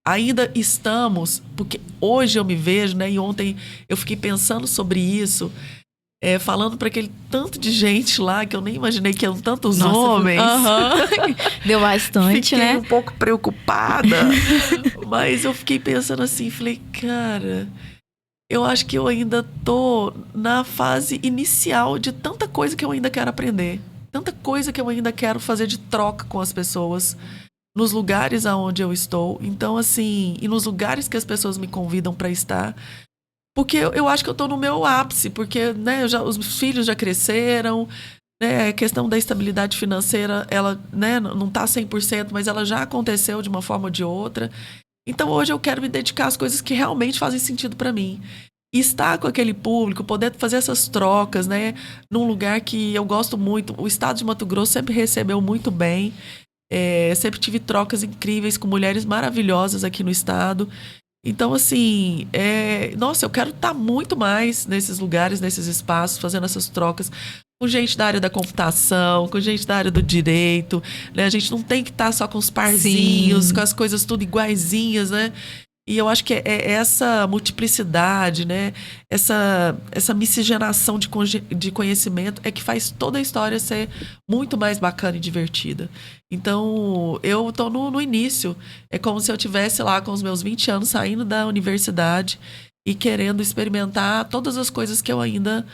Ainda estamos, porque hoje eu me vejo, né? E ontem eu fiquei pensando sobre isso, falando para aquele tanto de gente lá, que eu nem imaginei que eram tantos homens. Deu bastante, fiquei né? um pouco preocupada, mas eu fiquei pensando assim, falei, cara, eu acho que eu ainda tô na fase inicial de tanta coisa que eu ainda quero aprender, tanta coisa que eu ainda quero fazer de troca com as pessoas, nos lugares aonde eu estou. Então, assim, e nos lugares que as pessoas me convidam para estar. Porque eu acho que eu estou no meu ápice, porque, né, os filhos já cresceram, né, a questão da estabilidade financeira, ela, né, não está 100%, mas ela já aconteceu de uma forma ou de outra. Então, hoje eu quero me dedicar às coisas que realmente fazem sentido para mim. E estar com aquele público, poder fazer essas trocas, né, num lugar que eu gosto muito. O estado de Mato Grosso sempre recebeu muito bem. Sempre tive trocas incríveis com mulheres maravilhosas aqui no estado. Então, assim, nossa, eu quero estar muito mais nesses lugares, nesses espaços, fazendo essas trocas com gente da área da computação, com gente da área do direito, né? A gente não tem que estar só com os parzinhos, com as coisas tudo iguaizinhas, né? E eu acho que é essa multiplicidade, né? Essa miscigenação de conhecimento é que faz toda a história ser muito mais bacana e divertida. Então, eu tô no início. É como se eu estivesse lá com os meus 20 anos, saindo da universidade e querendo experimentar todas as coisas que eu ainda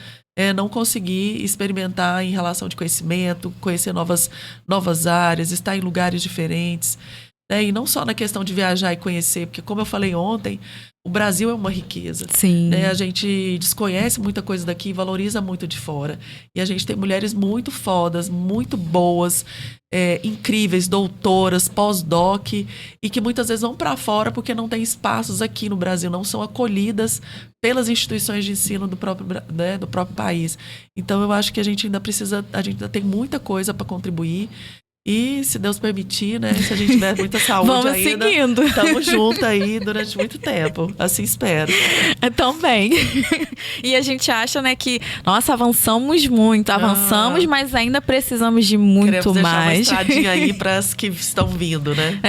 não consegui experimentar em relação de conhecimento, conhecer novas áreas, estar em lugares diferentes. né? E não só na questão de viajar e conhecer, porque como eu falei ontem, o Brasil é uma riqueza. Sim. Né? A gente desconhece muita coisa daqui e valoriza muito de fora. E a gente tem mulheres muito fodas, muito boas, incríveis, doutoras, pós-doc, e que muitas vezes vão para fora porque não tem espaços aqui no Brasil, não são acolhidas pelas instituições de ensino do próprio, né, do próprio país. Então, eu acho que a gente ainda tem muita coisa para contribuir. E, se Deus permitir, né? Se a gente tiver muita saúde Vamos ainda, seguindo. estamos juntos aí durante muito tempo. Assim espero. Também. E a gente acha, né, que, nossa, avançamos muito. Avançamos, mas ainda precisamos de muito Queremos deixar uma mais. estradinha aí para as que estão vindo, né?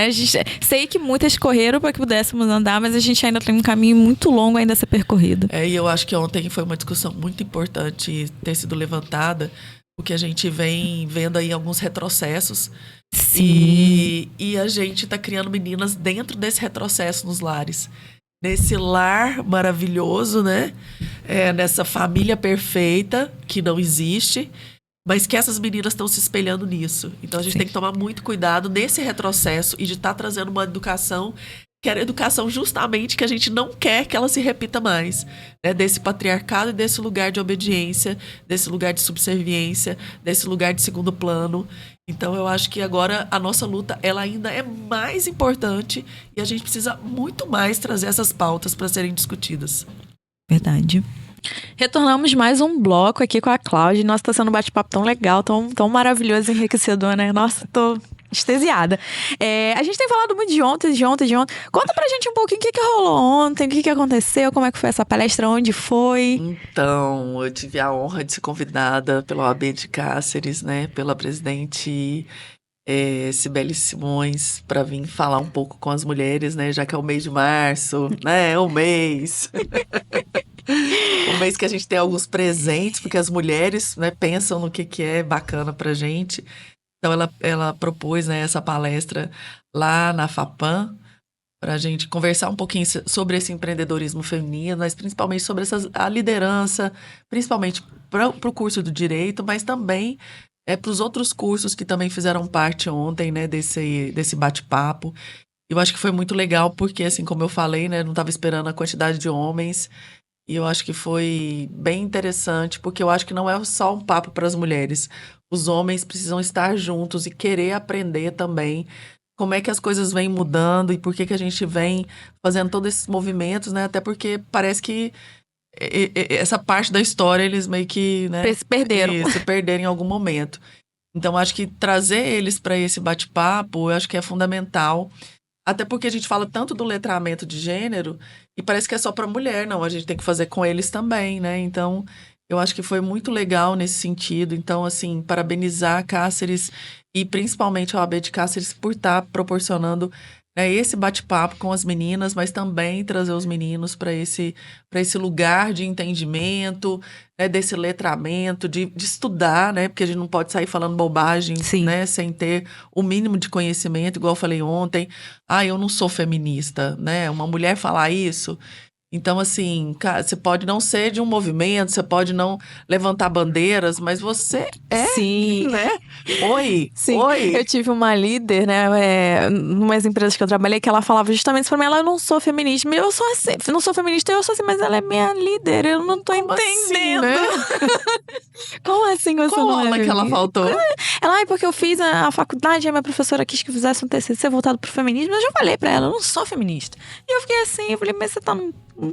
Sei que muitas correram para que pudéssemos andar, mas a gente ainda tem um caminho muito longo ainda a ser percorrido. E eu acho que ontem foi uma discussão muito importante ter sido levantada, porque a gente vem vendo aí alguns retrocessos. Sim. E a gente está criando meninas dentro desse retrocesso nos lares. Nesse lar maravilhoso, né? Nessa família perfeita, que não existe, mas que essas meninas estão se espelhando nisso. Então a gente tem que tomar muito cuidado nesse retrocesso e de estar trazendo uma educação, que era a educação justamente que a gente não quer que ela se repita mais, né? Desse patriarcado e desse lugar de obediência, desse lugar de subserviência, desse lugar de segundo plano. Então eu acho que agora a nossa luta, ela ainda é mais importante e a gente precisa muito mais trazer essas pautas para serem discutidas. Verdade. Retornamos mais um bloco aqui com a Cláudia. Nossa, tá sendo um bate-papo tão legal, tão maravilhoso e enriquecedor, né? Nossa, tô extasiada. A gente tem falado muito de ontem. Conta pra gente um pouquinho o que rolou ontem, o que aconteceu, como é que foi essa palestra, onde foi. Então, eu tive a honra de ser convidada pela OAB de Cáceres, né, pela presidente Cibele Simões, para vir falar um pouco com as mulheres, né, já que é o mês de março, né, é o mês. Um mês que a gente tem alguns presentes, porque as mulheres, né, pensam no que é bacana pra gente. Então, ela propôs, né, essa palestra lá na FAPAM, para a gente conversar um pouquinho sobre esse empreendedorismo feminino, mas principalmente sobre a liderança, principalmente para o curso do direito, mas também para os outros cursos que também fizeram parte ontem, né, desse bate-papo. Eu acho que foi muito legal, porque, assim, como eu falei, né, não estava esperando a quantidade de homens. E eu acho que foi bem interessante, porque eu acho que não é só um papo para as mulheres. Os homens precisam estar juntos e querer aprender também como é que as coisas vêm mudando e por que a gente vem fazendo todos esses movimentos, né? Até porque parece que essa parte da história eles meio que, né, Se perderam. se perderam em algum momento. Então, acho que trazer eles para esse bate-papo, eu acho que é fundamental. Até porque a gente fala tanto do letramento de gênero e parece que é só para mulher, não. A gente tem que fazer com eles também, né? Então, eu acho que foi muito legal nesse sentido. Então, assim, parabenizar a Cáceres e principalmente a OAB de Cáceres por estar proporcionando, né, esse bate-papo com as meninas, mas também trazer os meninos para esse lugar de entendimento, né, desse letramento, de estudar, né? Porque a gente não pode sair falando bobagem, né, sem ter o mínimo de conhecimento, igual eu falei ontem. Eu não sou feminista, né? Uma mulher falar isso. Então, assim, você pode não ser de um movimento, você pode não levantar bandeiras, mas você é, Sim. Né? Oi, Sim. oi. Eu tive uma líder, né, numas empresas que eu trabalhei, que ela falava justamente pra mim, eu não sou feminista, eu sou assim, não sou feminista, eu sou assim, mas ela é minha líder, eu não tô entendendo. Assim, né? Como assim você Qual não é aula que ela faltou? Ela, porque eu fiz a faculdade, a minha professora quis que eu fizesse um TCC voltado pro feminismo, eu já falei pra ela, eu não sou feminista. E eu fiquei assim, eu falei, mas você tá...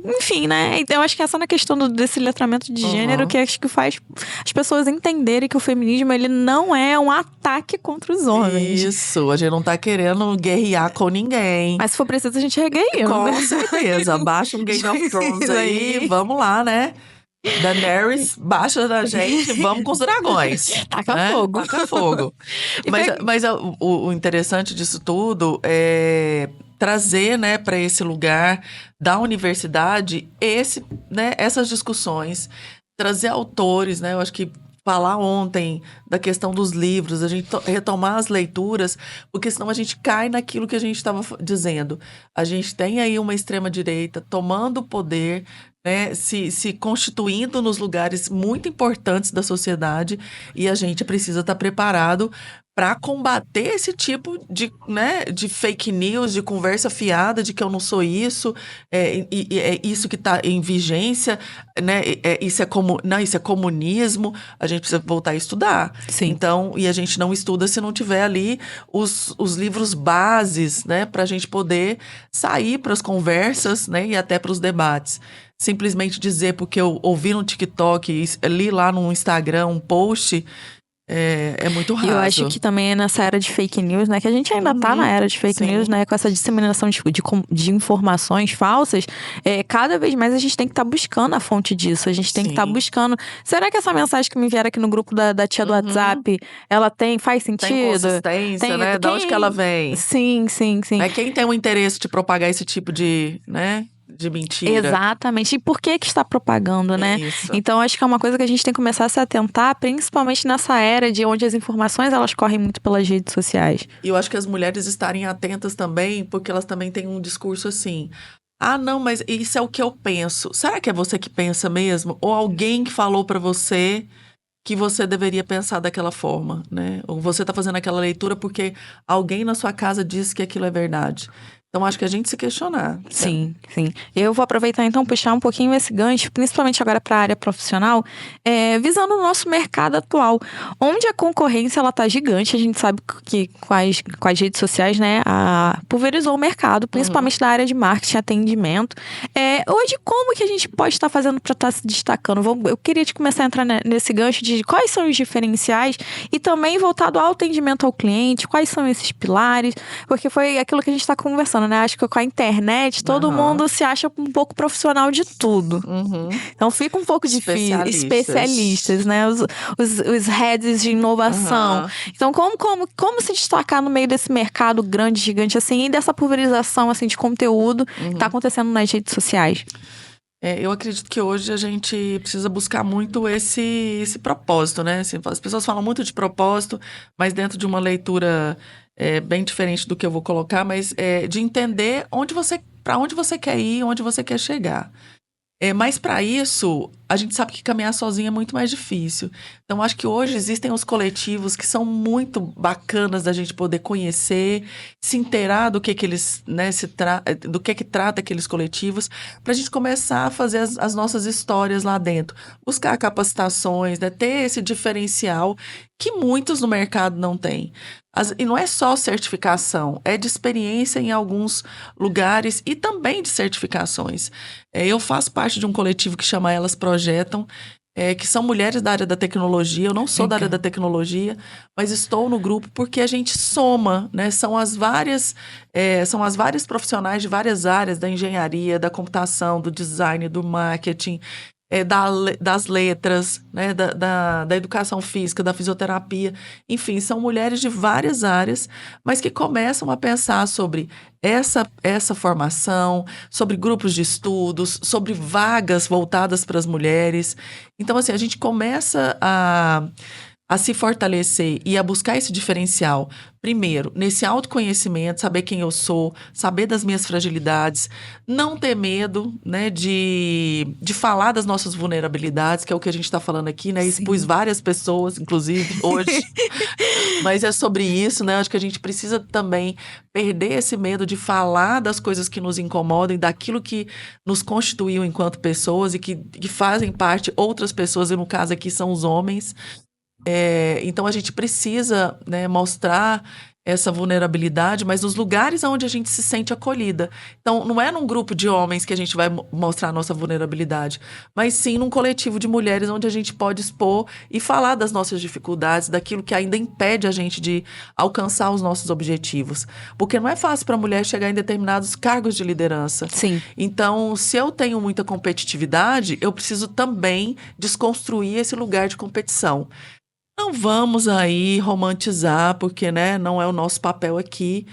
Enfim, né? Então, eu acho que essa na questão desse letramento de gênero, que acho que faz as pessoas entenderem que o feminismo, ele não é um ataque contra os homens. Isso, a gente não tá querendo guerrear com ninguém. Mas se for preciso, a gente regueia. Com certeza, baixa um Game of Thrones aí, vamos lá, né? Daenerys, baixa da gente, vamos com os dragões. Taca fogo. Taca fogo. Mas o interessante disso tudo é trazer, né, para esse lugar da universidade essas discussões, trazer autores, né? Eu acho que falar ontem da questão dos livros, a gente retomar as leituras, porque senão a gente cai naquilo que a gente estava dizendo. A gente tem aí uma extrema-direita tomando o poder, né, se constituindo nos lugares muito importantes da sociedade, e a gente precisa estar preparado para combater esse tipo de, né, de fake news, de conversa fiada, de que eu não sou isso, é isso que está em vigência, né? Isso é comunismo. A gente precisa voltar a estudar. Sim. Então, e a gente não estuda se não tiver ali os livros bases, né, para a gente poder sair para as conversas, né, e até para os debates. Simplesmente dizer porque eu ouvi no TikTok, li lá no Instagram um post. É muito raso. E eu acho que também é nessa era de fake news, né? Que a gente ainda tá na era de fake news, né? Com essa disseminação de informações falsas. Cada vez mais a gente tem que estar buscando a fonte disso. A gente tem que estar buscando. Será que essa mensagem que me vieram aqui no grupo da tia do WhatsApp, ela faz sentido? Tem consistência, né? De onde que ela vem? Sim. Quem tem o interesse de propagar esse tipo de, né? De mentira. Exatamente. E por que está propagando, né? Isso. Então, acho que é uma coisa que a gente tem que começar a se atentar, principalmente nessa era de onde as informações, elas correm muito pelas redes sociais. E eu acho que as mulheres estarem atentas também, porque elas também têm um discurso assim: ah, não, mas isso é o que eu penso. Será que é você que pensa mesmo? Ou alguém que falou pra você que você deveria pensar daquela forma, né? Ou você tá fazendo aquela leitura porque alguém na sua casa disse que aquilo é verdade. Então, acho que a gente se questionar. Sim. Eu vou aproveitar, então, puxar um pouquinho esse gancho, principalmente agora para a área profissional, visando o nosso mercado atual, onde a concorrência, ela tá gigante. A gente sabe que com as redes sociais, né, pulverizou o mercado, principalmente da área de marketing e atendimento. Hoje, como que a gente pode estar fazendo para estar se destacando? Eu queria te começar a entrar nesse gancho de quais são os diferenciais e também voltado ao atendimento ao cliente, quais são esses pilares, porque foi aquilo que a gente está conversando, né? Acho que com a internet, todo mundo se acha um pouco profissional de tudo. Então fica um pouco difícil. Especialistas, né? Os heads de inovação. Então, como se destacar no meio desse mercado grande, gigante, assim, e dessa pulverização, assim, de conteúdo que tá acontecendo nas redes sociais? Eu acredito que hoje a gente precisa buscar muito esse propósito, né? Assim, as pessoas falam muito de propósito, mas dentro de uma leitura bem diferente do que eu vou colocar, mas de entender para onde você quer ir, onde você quer chegar. Mas para isso, a gente sabe que caminhar sozinho é muito mais difícil. Então, acho que hoje existem os coletivos que são muito bacanas da gente poder conhecer, se inteirar do que eles, né, do que trata aqueles coletivos, para a gente começar a fazer as nossas histórias lá dentro. Buscar capacitações, né, ter esse diferencial que muitos no mercado não têm. E não é só certificação, é de experiência em alguns lugares e também de certificações. Eu faço parte de um coletivo que chama Elas Projetam, que são mulheres da área da tecnologia. Eu não sou da área da tecnologia, mas estou no grupo porque a gente soma, né? São as várias profissionais de várias áreas, da engenharia, da computação, do design, do marketing, das letras, né, da educação física, da fisioterapia. Enfim, são mulheres de várias áreas, mas que começam a pensar sobre essa formação, sobre grupos de estudos, sobre vagas voltadas para as mulheres. Então, assim, a gente começa a se fortalecer e a buscar esse diferencial. Primeiro, nesse autoconhecimento, saber quem eu sou, saber das minhas fragilidades, não ter medo, né, de falar das nossas vulnerabilidades, que é o que a gente está falando aqui, né? Expus várias pessoas, inclusive, hoje. Mas é sobre isso, né? Acho que a gente precisa também perder esse medo de falar das coisas que nos incomodam, daquilo que nos constituiu enquanto pessoas e que fazem parte outras pessoas, e no caso aqui são os homens. Então, a gente precisa, né, mostrar essa vulnerabilidade, mas nos lugares onde a gente se sente acolhida. Então, não é num grupo de homens que a gente vai mostrar a nossa vulnerabilidade, mas sim num coletivo de mulheres onde a gente pode expor e falar das nossas dificuldades, daquilo que ainda impede a gente de alcançar os nossos objetivos. Porque não é fácil para a mulher chegar em determinados cargos de liderança. Sim. Então, se eu tenho muita competitividade, eu preciso também desconstruir esse lugar de competição. Não vamos aí romantizar, porque, né, não é o nosso papel aqui,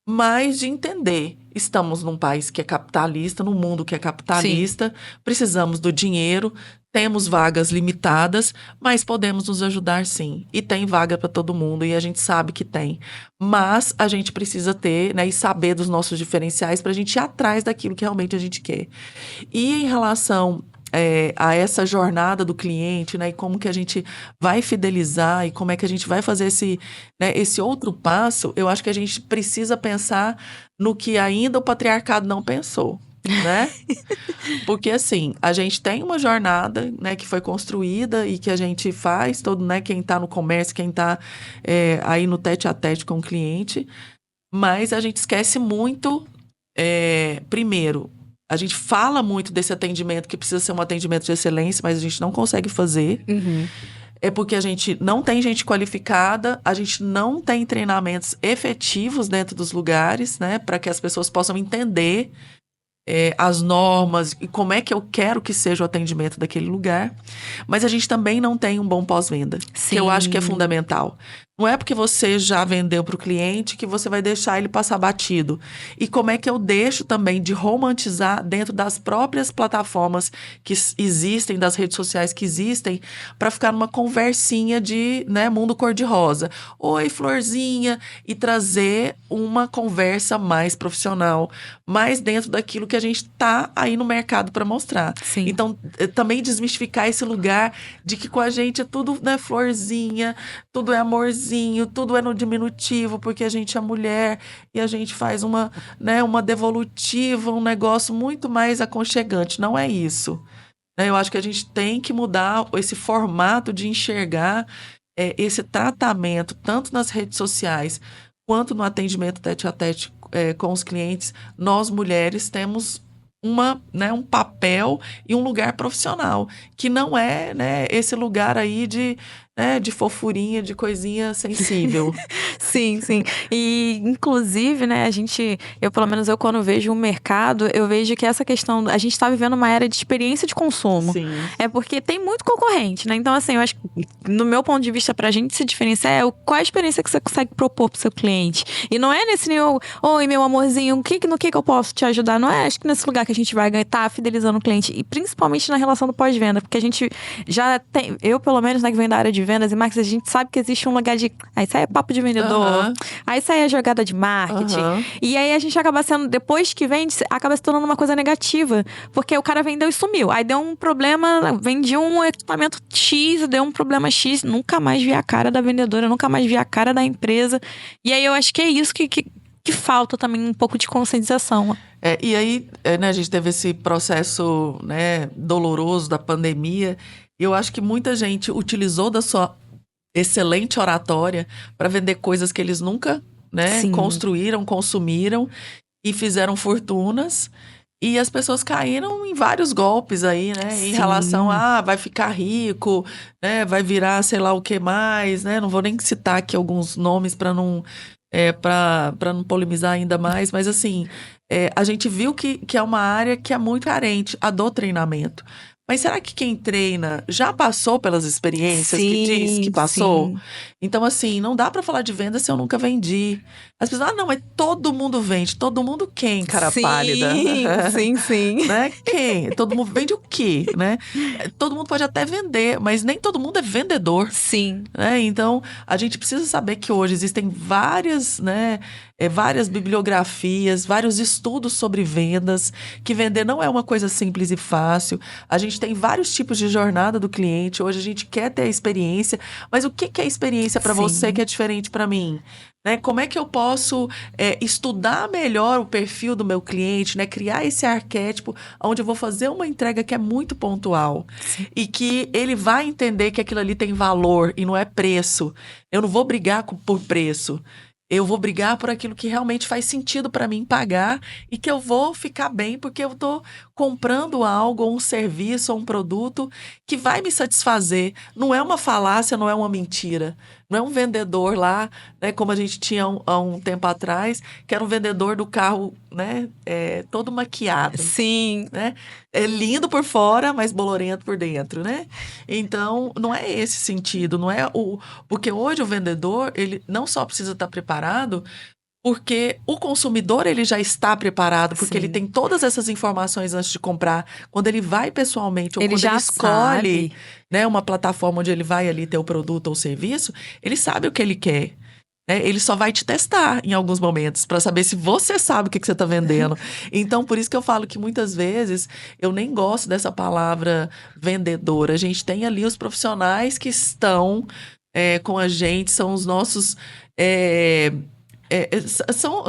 mas de entender. Estamos num país que é capitalista, num mundo que é capitalista, precisamos do dinheiro, temos vagas limitadas, mas podemos nos ajudar sim. E tem vaga para todo mundo, e a gente sabe que tem. Mas a gente precisa ter, né, e saber dos nossos diferenciais para a gente ir atrás daquilo que realmente a gente quer. E em relação a essa jornada do cliente, né? E como que a gente vai fidelizar e como é que a gente vai fazer esse outro passo, eu acho que a gente precisa pensar no que ainda o patriarcado não pensou, né? Porque, assim, a gente tem uma jornada, né, que foi construída e que a gente faz, todo, né, quem está no comércio, quem está aí no tete-a-tete com o cliente, mas a gente esquece muito, primeiro, a gente fala muito desse atendimento que precisa ser um atendimento de excelência, mas a gente não consegue fazer. Uhum. É porque a gente não tem gente qualificada, a gente não tem treinamentos efetivos dentro dos lugares, né, para que as pessoas possam entender as normas e como é que eu quero que seja o atendimento daquele lugar. Mas a gente também não tem um bom pós-venda, que eu acho que é fundamental. Não é porque você já vendeu para o cliente que você vai deixar ele passar batido. E como é que eu deixo também de romantizar dentro das próprias plataformas que existem, das redes sociais que existem, para ficar numa conversinha de, né, mundo cor-de-rosa. Oi, florzinha, e trazer uma conversa mais profissional, mais dentro daquilo que a gente está aí no mercado para mostrar. Sim. Então, também desmistificar esse lugar de que com a gente é tudo, né, florzinha, tudo é amorzinho, tudo é no diminutivo, porque a gente é mulher e a gente faz uma devolutiva, um negócio muito mais aconchegante. Não é isso. Eu acho que a gente tem que mudar esse formato de enxergar esse tratamento, tanto nas redes sociais quanto no atendimento tete-a-tete com os clientes. Nós, mulheres, temos um papel e um lugar profissional, que não é, né, esse lugar aí de fofurinha, de coisinha sensível. Sim, sim. E, inclusive, né, pelo menos eu quando vejo o mercado, eu vejo que essa questão, a gente está vivendo uma era de experiência de consumo. Sim. É porque tem muito concorrente, né? Então, assim, eu acho que, no meu ponto de vista, pra gente se diferenciar, qual a experiência que você consegue propor pro seu cliente. E não é nesse nível, oi, meu amorzinho, no que eu posso te ajudar? Não é, acho que nesse lugar que a gente vai estar fidelizando o cliente. E principalmente na relação do pós-venda, porque a gente já tem, eu pelo menos, né, que venho da área de vendas e marketing, a gente sabe que existe um lugar de, isso aí é papo de vendedor, aí isso aí é jogada de marketing. E aí a gente acaba sendo, depois que vende, acaba se tornando uma coisa negativa, porque o cara vendeu e sumiu. Aí deu um problema, vendi um equipamento X, deu um problema X, nunca mais vi a cara da vendedora, nunca mais vi a cara da empresa. E aí eu acho que é isso que falta também um pouco de conscientização. E aí, né, a gente teve esse processo, né, doloroso da pandemia. E eu acho que muita gente utilizou da sua excelente oratória para vender coisas que eles nunca, né, construíram, consumiram e fizeram fortunas. E as pessoas caíram em vários golpes aí, né? Em relação a vai ficar rico, né? Vai virar sei lá o que mais, né? Não vou nem citar aqui alguns nomes para não polemizar ainda mais, mas assim, a gente viu que é uma área que é muito carente, a do treinamento. Mas será que quem treina já passou pelas experiências que diz que passou? Sim. Então, assim, não dá para falar de venda se eu nunca vendi. As pessoas, não, mas todo mundo vende. Todo mundo quem, cara pálida? Sim. Né? Quem? Todo mundo vende o quê, né? Todo mundo pode até vender, mas nem todo mundo é vendedor. Sim. Né? Então, a gente precisa saber que hoje existem várias, né, várias bibliografias, vários estudos sobre vendas, que vender não é uma coisa simples e fácil. A gente tem vários tipos de jornada do cliente. Hoje a gente quer ter a experiência, mas o que é experiência para você que é diferente para mim? Né? Como é que eu posso estudar melhor o perfil do meu cliente, né? Criar esse arquétipo onde eu vou fazer uma entrega que é muito pontual. Sim. E que ele vai entender que aquilo ali tem valor e não é preço. Eu não vou brigar por preço. Eu vou brigar por aquilo que realmente faz sentido para mim pagar e que eu vou ficar bem porque eu estou comprando algo, ou um serviço, ou um produto que vai me satisfazer. Não é uma falácia, não é uma mentira. Não é um vendedor lá, né, como a gente tinha há um tempo atrás, que era um vendedor do carro, né, todo maquiado. Sim. Né? É lindo por fora, mas bolorento por dentro, né? Então, não é esse sentido, não é porque hoje o vendedor, ele não só precisa estar preparado, porque o consumidor ele já está preparado, porque ele tem todas essas informações antes de comprar. Quando ele vai pessoalmente, ou quando ele escolhe, né, uma plataforma onde ele vai ali ter o produto ou o serviço, ele sabe o que ele quer. né? Ele só vai te testar em alguns momentos para saber se você sabe o que você está vendendo. Então, por isso que eu falo que muitas vezes eu nem gosto dessa palavra vendedor. A gente tem ali os profissionais que estão com a gente, são os nossos.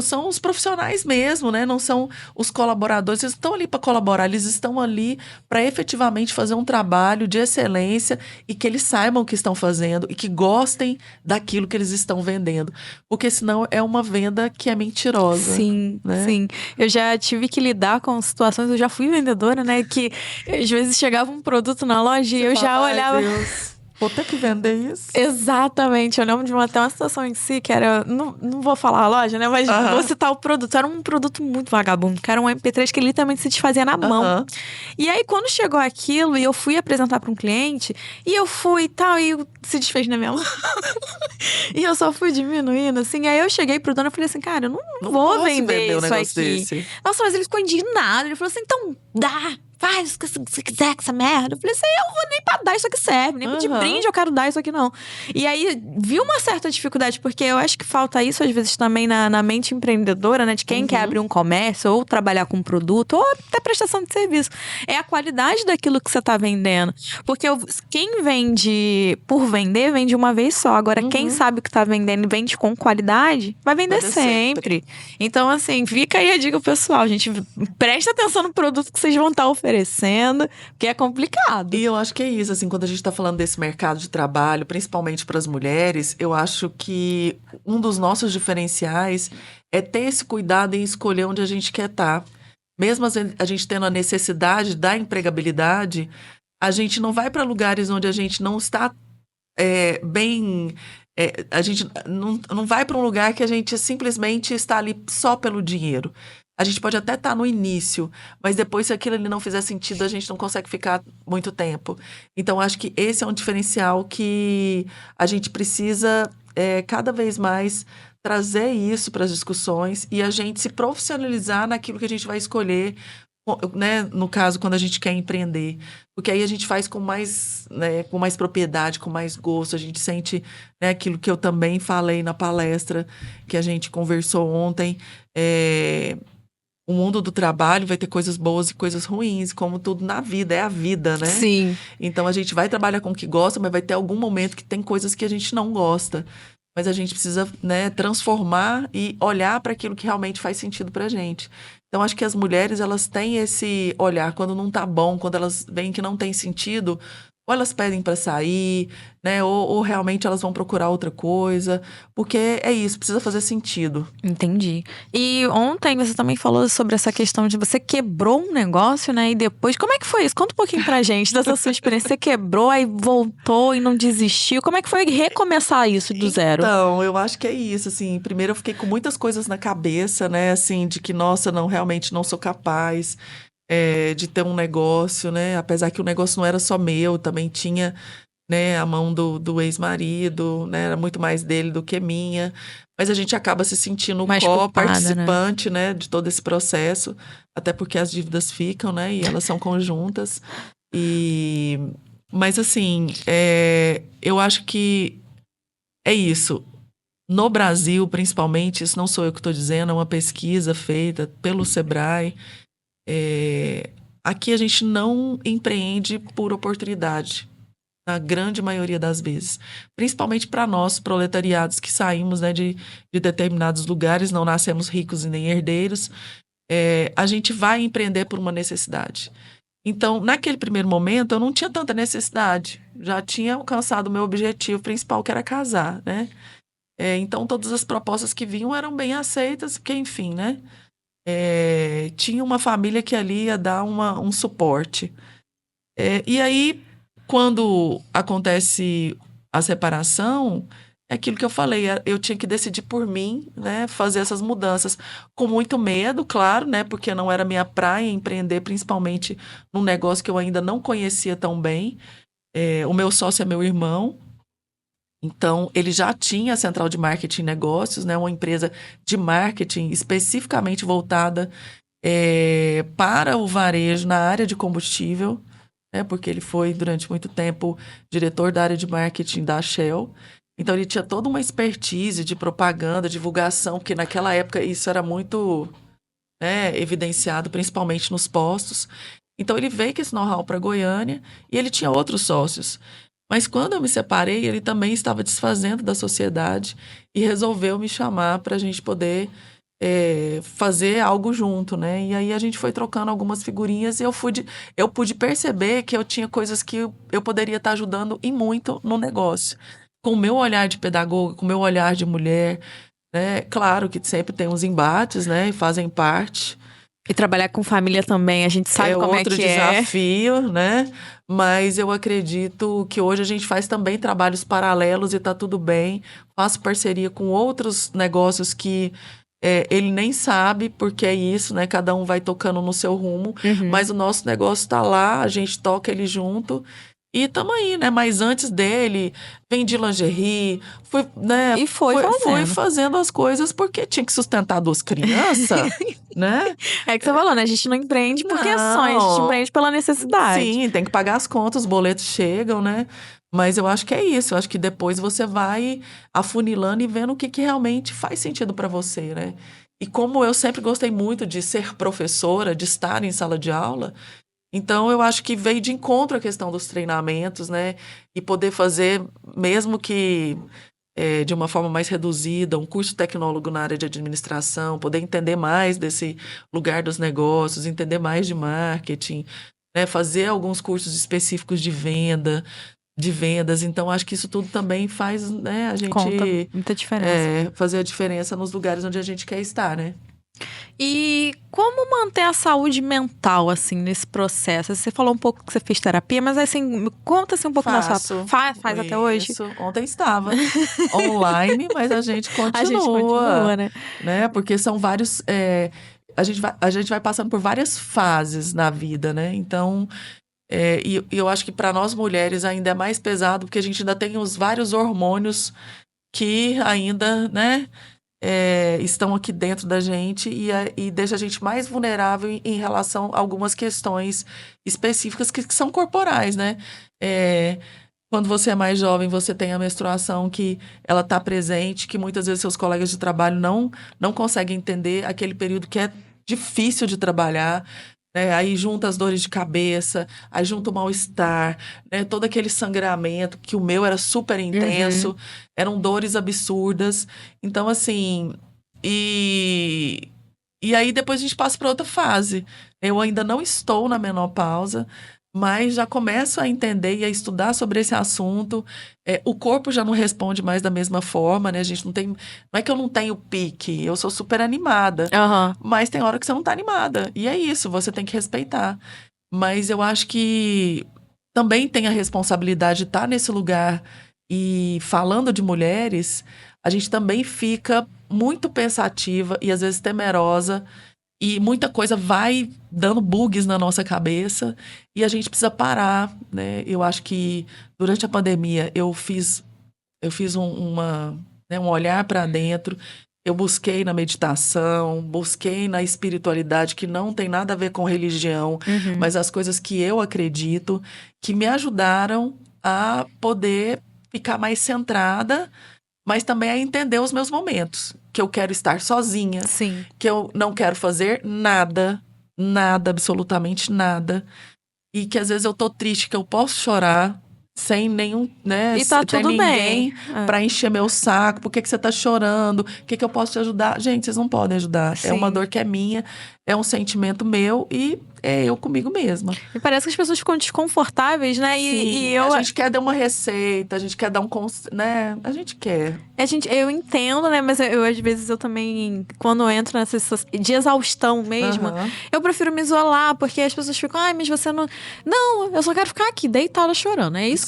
São os profissionais mesmo, né? Não são os colaboradores. Eles estão ali para colaborar, eles estão ali para efetivamente fazer um trabalho de excelência e que eles saibam o que estão fazendo e que gostem daquilo que eles estão vendendo. Porque senão é uma venda que é mentirosa. Sim, né? sim. Eu já tive que lidar com situações, eu já fui vendedora, né? Que às vezes chegava um produto na loja e eu já olhava. Ai, Deus. Vou ter que vender isso. Exatamente. Eu lembro de até uma situação em si que era. Não vou falar a loja, né? Mas vou citar o produto. Era um produto muito vagabundo, que era um MP3 que literalmente se desfazia na mão. E aí, quando chegou aquilo e eu fui apresentar para um cliente, e eu fui e tal, e se desfez na minha mão. E eu só fui diminuindo, assim. Aí eu cheguei pro dono e falei assim, cara, eu não vou vender isso aqui. Desse. Nossa, mas ele ficou indignado. Ele falou assim, então dá. Faz o que você quiser com essa merda. Eu falei assim, eu vou nem pra dar isso aqui serve. Nem de brinde eu quero dar isso aqui, não. E aí, vi uma certa dificuldade. Porque eu acho que falta isso, às vezes, também na mente empreendedora, né? De quem quer abrir um comércio, ou trabalhar com um produto, ou até prestação de serviço. É a qualidade daquilo que você tá vendendo. Porque quem vende por vender, vende uma vez só. Agora, quem sabe o que tá vendendo e vende com qualidade, vai vender sempre. Então, assim, fica aí a dica pessoal, gente. Presta atenção no produto que vocês vão estar oferecendo, porque é complicado. E eu acho que é isso, assim, quando a gente tá falando desse mercado de trabalho, principalmente para as mulheres, eu acho que um dos nossos diferenciais é ter esse cuidado em escolher onde a gente quer estar. Mesmo a gente tendo a necessidade da empregabilidade, a gente não vai para lugares onde a gente não está bem... a gente não vai para um lugar que a gente simplesmente está ali só pelo dinheiro. A gente pode até estar no início, mas depois, se aquilo ali não fizer sentido, a gente não consegue ficar muito tempo. Então, acho que esse é um diferencial que a gente precisa cada vez mais trazer isso para as discussões e a gente se profissionalizar naquilo que a gente vai escolher, né? No caso, quando a gente quer empreender. Porque aí a gente faz com mais propriedade, com mais gosto. A gente sente, né, aquilo que eu também falei na palestra que a gente conversou ontem. O mundo do trabalho vai ter coisas boas e coisas ruins, como tudo na vida, é a vida, né? Sim. Então, a gente vai trabalhar com o que gosta, mas vai ter algum momento que tem coisas que a gente não gosta. Mas a gente precisa, né, transformar e olhar para aquilo que realmente faz sentido pra gente. Então, acho que as mulheres, elas têm esse olhar quando não tá bom, quando elas veem que não tem sentido, ou elas pedem para sair, né? Ou realmente elas vão procurar outra coisa. Porque é isso, precisa fazer sentido. Entendi. E ontem você também falou sobre essa questão de você quebrou um negócio, né? E depois, como é que foi isso? Conta um pouquinho pra gente dessa sua experiência. Você quebrou, aí voltou e não desistiu. Como é que foi recomeçar isso do zero? Então, eu acho que é isso, assim. Primeiro eu fiquei com muitas coisas na cabeça, né? Assim, de que, nossa, realmente não sou capaz de ter um negócio, né? Apesar que o negócio não era só meu, também tinha, né, a mão do ex-marido, né? Era muito mais dele do que minha. Mas a gente acaba se sentindo mais culpada, participante, né, de todo esse processo. Até porque as dívidas ficam, né? E elas são conjuntas. Mas, assim, eu acho que é isso. No Brasil, principalmente, isso não sou eu que estou dizendo, é uma pesquisa feita pelo Sebrae. Aqui a gente não empreende por oportunidade, na grande maioria das vezes. Principalmente para nós, proletariados, que saímos, né, de determinados lugares, não nascemos ricos e nem herdeiros. A gente vai empreender por uma necessidade. Então, naquele primeiro momento, eu não tinha tanta necessidade. Já tinha alcançado o meu objetivo principal, que era casar, né? Então, todas as propostas que vinham eram bem aceitas, porque, enfim, né? Tinha uma família que ali ia dar um suporte. E aí, quando acontece a separação, é aquilo que eu falei, eu tinha que decidir por mim, né, fazer essas mudanças. Com muito medo, claro, né, porque não era minha praia empreender, principalmente num negócio que eu ainda não conhecia tão bem. O meu sócio é meu irmão. Então, ele já tinha a Central de Marketing e Negócios, né, uma empresa de marketing especificamente voltada para o varejo na área de combustível, né, porque ele foi, durante muito tempo, diretor da área de marketing da Shell. Então ele tinha toda uma expertise de propaganda, divulgação, porque naquela época isso era muito, né, evidenciado, principalmente nos postos. Então ele veio com esse know-how para Goiânia e ele tinha outros sócios. Mas quando eu me separei, ele também estava desfazendo da sociedade e resolveu me chamar para a gente poder fazer algo junto, né? E aí a gente foi trocando algumas figurinhas e eu pude perceber que eu tinha coisas que eu poderia estar ajudando e muito no negócio. Com o meu olhar de pedagoga, com o meu olhar de mulher, né? Claro que sempre tem uns embates, né? E fazem parte. E trabalhar com família também, a gente sabe como é que outro desafio, né? Mas eu acredito que hoje a gente faz também trabalhos paralelos e tá tudo bem. Faço parceria com outros negócios que ele nem sabe porque é isso, né? Cada um vai tocando no seu rumo. Mas o nosso negócio tá lá, a gente toca ele junto. E tamo aí, né? Mas antes dele, vendi lingerie, fui, né? E fui fazendo as coisas porque tinha que sustentar 2 crianças, né? É que você falou, né? A gente não empreende porque é sonho, a gente empreende pela necessidade. Sim, tem que pagar as contas, os boletos chegam, né? Mas eu acho que é isso. Eu acho que depois você vai afunilando e vendo o que realmente faz sentido para você, né? E como eu sempre gostei muito de ser professora, de estar em sala de aula, então eu acho que veio de encontro a questão dos treinamentos, né? E poder fazer, mesmo que de uma forma mais reduzida, um curso tecnólogo na área de administração, poder entender mais desse lugar dos negócios, entender mais de marketing, né? Fazer alguns cursos específicos de vendas. Então, acho que isso tudo também faz, né, a gente conta muita diferença. Fazer a diferença nos lugares onde a gente quer estar, né? E como manter a saúde mental, assim, nesse processo? Você falou um pouco que você fez terapia, mas, assim, me conta assim, um pouco da sua... Faz até hoje? Isso, ontem estava online, mas a gente continua. A gente continua, né? Porque são vários... a gente vai passando por várias fases na vida, né? Então... E eu acho que para nós mulheres ainda é mais pesado, porque a gente ainda tem os vários hormônios que ainda, né, estão aqui dentro da gente e deixa a gente mais vulnerável em relação a algumas questões específicas que são corporais, né? Quando você é mais jovem, você tem a menstruação que ela está presente, que muitas vezes seus colegas de trabalho não conseguem entender aquele período que é difícil de trabalhar. Aí junta as dores de cabeça, aí junta o mal-estar, né? Todo aquele sangramento, que o meu era super intenso, eram dores absurdas. Então, assim, e aí depois a gente passa para outra fase. Eu ainda não estou na menopausa, mas já começo a entender e a estudar sobre esse assunto. O corpo já não responde mais da mesma forma, né? A gente não tem... Não é que eu não tenho pique, eu sou super animada. Mas tem hora que você não tá animada. E é isso, você tem que respeitar. Mas eu acho que também tem a responsabilidade de estar nesse lugar. E falando de mulheres, a gente também fica muito pensativa e às vezes temerosa. E muita coisa vai dando bugs na nossa cabeça e a gente precisa parar, né? Eu acho que durante a pandemia eu fiz um olhar para dentro. Eu busquei na meditação, busquei na espiritualidade, que não tem nada a ver com religião, mas as coisas que eu acredito, que me ajudaram a poder ficar mais centrada, mas também a entender os meus momentos. Que eu quero estar sozinha. Sim. Que eu não quero fazer nada, absolutamente nada. E que às vezes eu tô triste, que eu posso chorar sem nenhum, né? E tá tudo ninguém bem. Pra encher meu saco. Por que você tá chorando? O que eu posso te ajudar? Gente, vocês não podem ajudar. Sim. É uma dor que é minha, é um sentimento meu e é eu comigo mesma. E parece que as pessoas ficam desconfortáveis, né? Sim, a gente quer dar uma receita, a gente quer dar né? A gente quer. Eu entendo, né? Mas às vezes eu também, quando eu entro nessas de exaustão mesmo, eu prefiro me isolar, porque as pessoas ficam, mas você não... Não, eu só quero ficar aqui, deitada chorando. É isso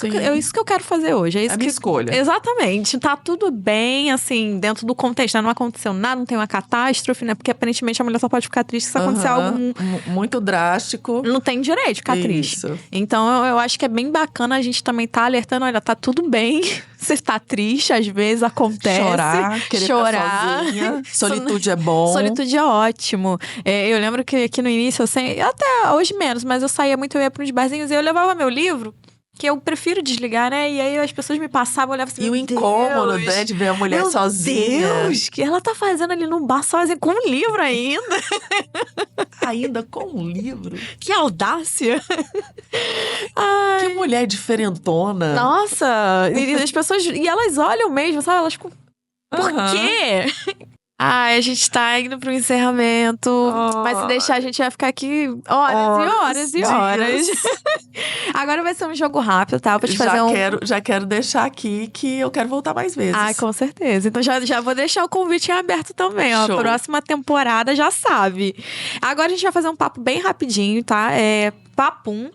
que eu quero fazer hoje. É isso a minha escolha. Exatamente. Tá tudo bem, assim, dentro do contexto. Né? Não aconteceu nada, não tem uma catástrofe, né? Porque aparentemente a mulher só pode ficar triste se acontecer algo muito drástico. Não tem direito de ficar triste. Então eu acho que é bem bacana a gente também tá alertando, olha, tá tudo bem. Você tá triste, às vezes acontece. Querer ficar sozinha. Solitude é bom. Solitude é ótimo. Eu lembro que aqui no início, até hoje menos, mas eu saía muito, eu ia para uns barzinhos e eu levava meu livro. que eu prefiro desligar, né? E aí as pessoas me passavam, olhavam assim, E o meu incômodo, Deus, né, de ver a mulher meu sozinha. Deus, que ela tá fazendo ali num bar sozinha, com um livro ainda. Ainda com um livro. Que audácia. Ai, Que mulher diferentona. nossa, e as pessoas, e elas olham mesmo, sabe? Elas ficam, por Aham. quê? Ai, a gente tá indo pro encerramento, mas se deixar a gente vai ficar aqui horas e horas. dias. Agora vai ser um jogo rápido, tá? Eu vou te fazer Já quero deixar aqui que eu quero voltar mais vezes. Ah, com certeza. Então já vou deixar o convite em aberto também, ó. Show. Próxima temporada já sabe. Agora a gente vai fazer um papo bem rapidinho, tá? É papum.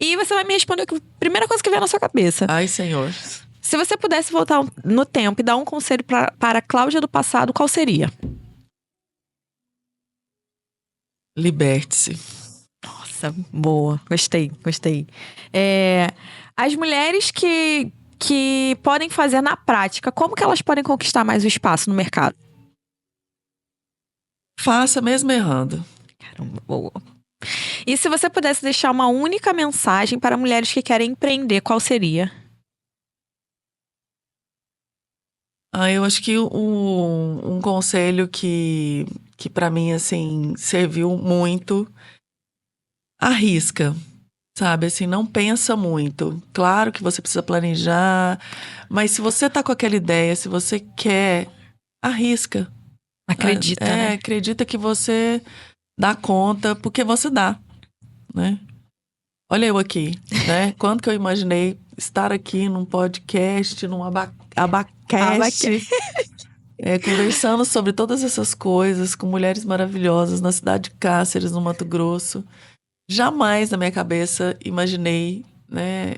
E você vai me responder a primeira coisa que vier na sua cabeça. Ai, senhor. Se você pudesse voltar no tempo e dar um conselho para a Cláudia do passado, qual seria? Liberte-se. Nossa, boa. Gostei. As mulheres que podem fazer na prática, como que elas podem conquistar mais o espaço no mercado? Faça mesmo errando. Caramba, boa. E se você pudesse deixar uma única mensagem para mulheres que querem empreender, qual seria? Eu acho que um conselho que para mim, assim, serviu muito, arrisca, sabe? Assim, não pensa muito. Claro que você precisa planejar, mas se você tá com aquela ideia, se você quer, arrisca. Acredita, né? Acredita que você dá conta, porque você dá, né? Olha eu aqui, né? Quando que eu imaginei estar aqui num podcast, num abacast, conversando sobre todas essas coisas com mulheres maravilhosas na cidade de Cáceres, no Mato Grosso. Jamais na minha cabeça imaginei, né,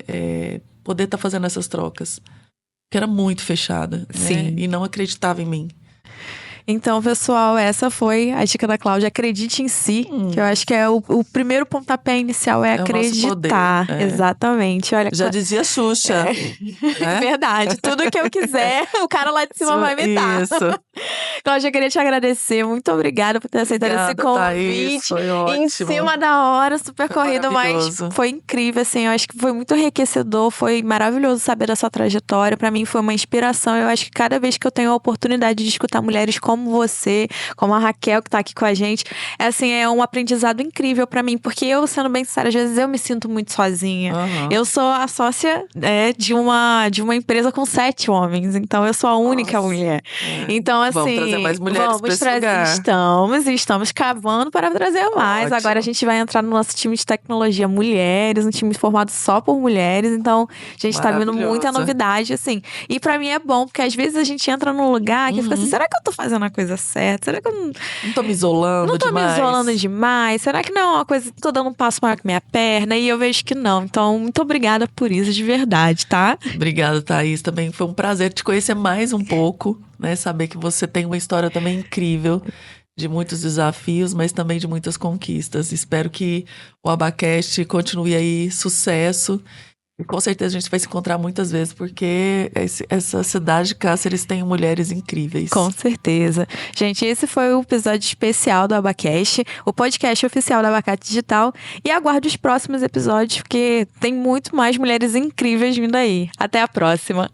poder estar fazendo essas trocas. Porque era muito fechada, né? Sim. E não acreditava em mim. Então, pessoal, essa foi a dica da Cláudia. Acredite em si, que eu acho que é o primeiro pontapé inicial é o nosso acreditar. poder, Exatamente. Olha, Já dizia Xuxa. né? verdade. Tudo que eu quiser, o cara lá de cima vai me dar. Isso. Cláudia, eu queria te agradecer. Muito obrigada por ter aceitado esse Obrigada, Thaís, convite. foi Em ótimo. cima da hora, super Foi corrido, mas maravilhoso. foi incrível, assim. Eu acho que foi muito enriquecedor, foi maravilhoso saber da sua trajetória. Pra mim foi uma inspiração. Eu acho que cada vez que eu tenho a oportunidade de escutar mulheres como você, como a Raquel, que tá aqui com a gente, é um aprendizado incrível pra mim, porque eu, sendo bem sincera, às vezes eu me sinto muito sozinha. Aham. Eu sou a sócia de uma empresa com 7 homens, então eu sou a única Nossa. mulher. Então, assim, Vamos trazer mais mulheres pra esse lugar. Estamos cavando para trazer mais. Ótimo. Agora a gente vai entrar no nosso time de tecnologia mulheres, um time formado só por mulheres. Então, a gente tá vendo muita Maravilhoso. novidade, assim. E pra mim é bom, porque às vezes a gente entra num lugar que fica assim, será que eu tô fazendo a coisa certa? Será que eu Não tô me isolando não tô demais. me isolando demais? Será que não é uma coisa, tô dando um passo maior que minha perna? E eu vejo que não. Então, muito obrigada por isso, de verdade, tá? Obrigada, Thaís. Também foi um prazer te conhecer mais um pouco, né? Saber que você tem uma história também incrível, de muitos desafios, mas também de muitas conquistas. Espero que o Abacast continue aí sucesso. E com certeza a gente vai se encontrar muitas vezes, porque essa cidade de Cáceres tem mulheres incríveis. Com certeza. Gente, esse foi o episódio especial do Abacast, o podcast oficial da Abacate Digital. E aguarde os próximos episódios, porque tem muito mais mulheres incríveis vindo aí. Até a próxima!